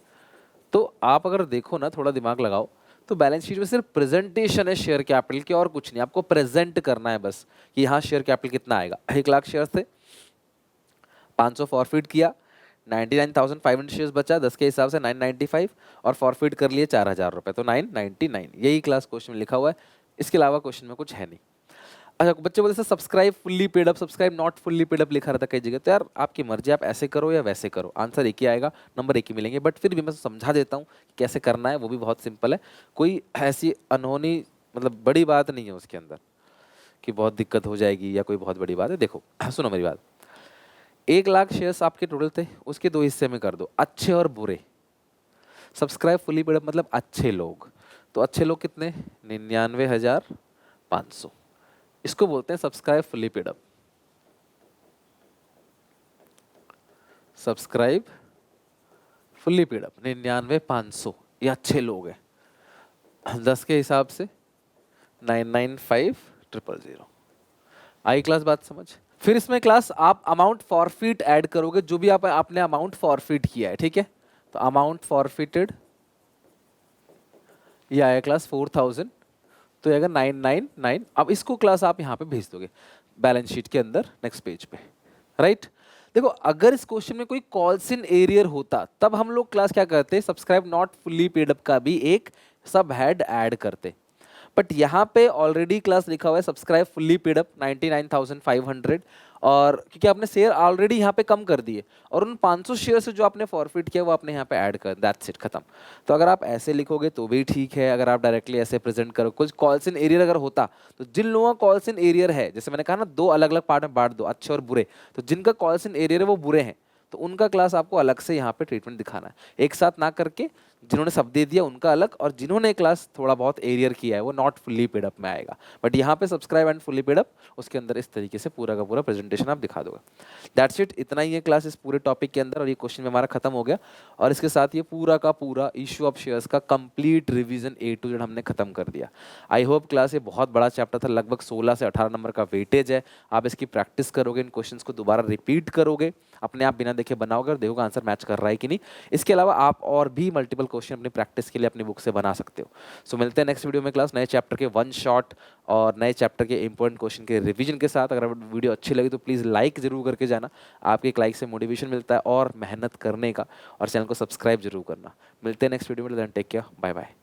[SPEAKER 1] तो आप अगर देखो ना, थोड़ा दिमाग लगाओ, तो बैलेंस शीट में सिर्फ प्रेजेंटेशन है शेयर कैपिटल की, और कुछ नहीं, आपको प्रेजेंट करना है बस कि यहाँ शेयर कैपिटल कितना आएगा। 1 लाख शेयर थे, 500 फॉरफिट किया, 99,500 शेयर्स बचा, 10 के हिसाब से 995, और फॉरफिट कर लिए 4,000 रुपए, तो 999। यही क्लास क्वेश्चन में लिखा हुआ है, इसके अलावा क्वेश्चन में कुछ है नहीं। अच्छा, बच्चे बोलते subscribe fully paid up, subscribe not fully paid up लिखा रहता कई जगह, तो यार आपकी मर्जी, आप ऐसे करो या वैसे करो, आंसर एक ही आएगा, नंबर एक ही मिलेंगे। बट फिर भी मैं समझा देता हूँ कि कैसे करना है, वो भी बहुत सिंपल है, कोई ऐसी अनहोनी मतलब बड़ी बात नहीं है उसके अंदर कि बहुत दिक्कत हो जाएगी या कोई बहुत बड़ी बात है। देखो सुनो मेरी बात, 1 लाख शेयर्स आपके टोटल थे, उसके 2 हिस्से में कर दो, अच्छे और बुरे। सब्सक्राइब फुली पेड अप मतलब अच्छे लोग, तो अच्छे लोग कितने, 99,500, इसको बोलते हैं subscribe fully paid up. Subscribe fully paid up 99,500, ये अच्छे लोग हैं। 10 के हिसाब से 995,000। आई क्लास बात समझ। फिर इसमें क्लास आप अमाउंट फॉरफिट ऐड करोगे, जो भी आपने अमाउंट फॉरफिट किया है, ठीक है। तो अमाउंट फॉरफिटेड ये आया क्लास 4,000, तो ये आएगा 999। अब इसको क्लास आप यहाँ पे भेज दोगे बैलेंस शीट के अंदर नेक्स्ट पेज पे, राइट। देखो अगर इस क्वेश्चन में कोई कॉल्स इन एरियर होता तब हम लोग क्लास क्या करते हैं, subscribe not fully paid up का भी एक सब हेड ऐड करते। बट यहाँ पे ऑलरेडी क्लास लिखा हुआ है सब्सक्राइब फुल्ली पेड अप 99,500, और क्योंकि आपने शेयर ऑलरेडी यहाँ पे कम कर दिए और उन 500 शेयर से जो आपने फॉरफिट किया वो आपने यहाँ पे ऐड कर, दैट्स इट, खत्म। तो अगर आप ऐसे लिखोगे तो भी ठीक है, अगर आप डायरेक्टली ऐसे प्रेजेंट करो। कुछ कॉल्स इन एरियर अगर होता तो जिन लोगों का कॉल्स इन एरियर है, जैसे मैंने कहा ना 2 अलग अलग पार्ट में बांट दो, अच्छे और बुरे, तो जिनका कॉल्स इन एरियर है वो बुरे हैं, तो उनका क्लास आपको अलग से यहाँ पे ट्रीटमेंट दिखाना है, एक साथ ना करके जिन्होंने सब दे दिया उनका अलग, और जिन्होंने क्लास थोड़ा बहुत एरियर किया है वो नॉट फुल्ली पेड अप में आएगा। बट यहाँ पे subscribe and fully paid up, उसके अंदर इस तरीके से पूरा का पूरा प्रेजेंटेशन आप दिखा दोगे। दैट्स इट, इतना ही है क्लास इस पूरे टॉपिक के अंदर, और ये क्वेश्चन में हमारा खत्म हो गया। और इसके साथ ये पूरा का पूरा इशू ऑफ शेयर्स का complete revision A to Z हमने खत्म कर दिया। आई होप क्लास, ये बहुत बड़ा चैप्टर था, लगभग 16 से 18 नंबर का वेटेज है। आप इसकी प्रैक्टिस करोगे, इन क्वेश्चंस को दोबारा रिपीट करोगे, अपने आप बिना देखे बनाओगे और देखोगे आंसर मैच कर रहा है कि नहीं। इसके अलावा आप और भी मल्टीपल क्वेश्चन अपनी प्रैक्टिस के लिए अपनी बुक से बना सकते हो। सो मिलते हैं नेक्स्ट वीडियो में क्लास, नए चैप्टर के 1 शॉट और नए चैप्टर के इंपॉर्टेंट क्वेश्चन के रिवीजन के साथ। अगर वीडियो अच्छी लगी तो प्लीज़ लाइक जरूर करके जाना, आपके एक लाइक से मोटिवेशन मिलता है और मेहनत करने का, और चैनल को सब्सक्राइब जरूर करना। मिलते हैं नेक्स्ट वीडियो में, टेक केयर, बाय बाय।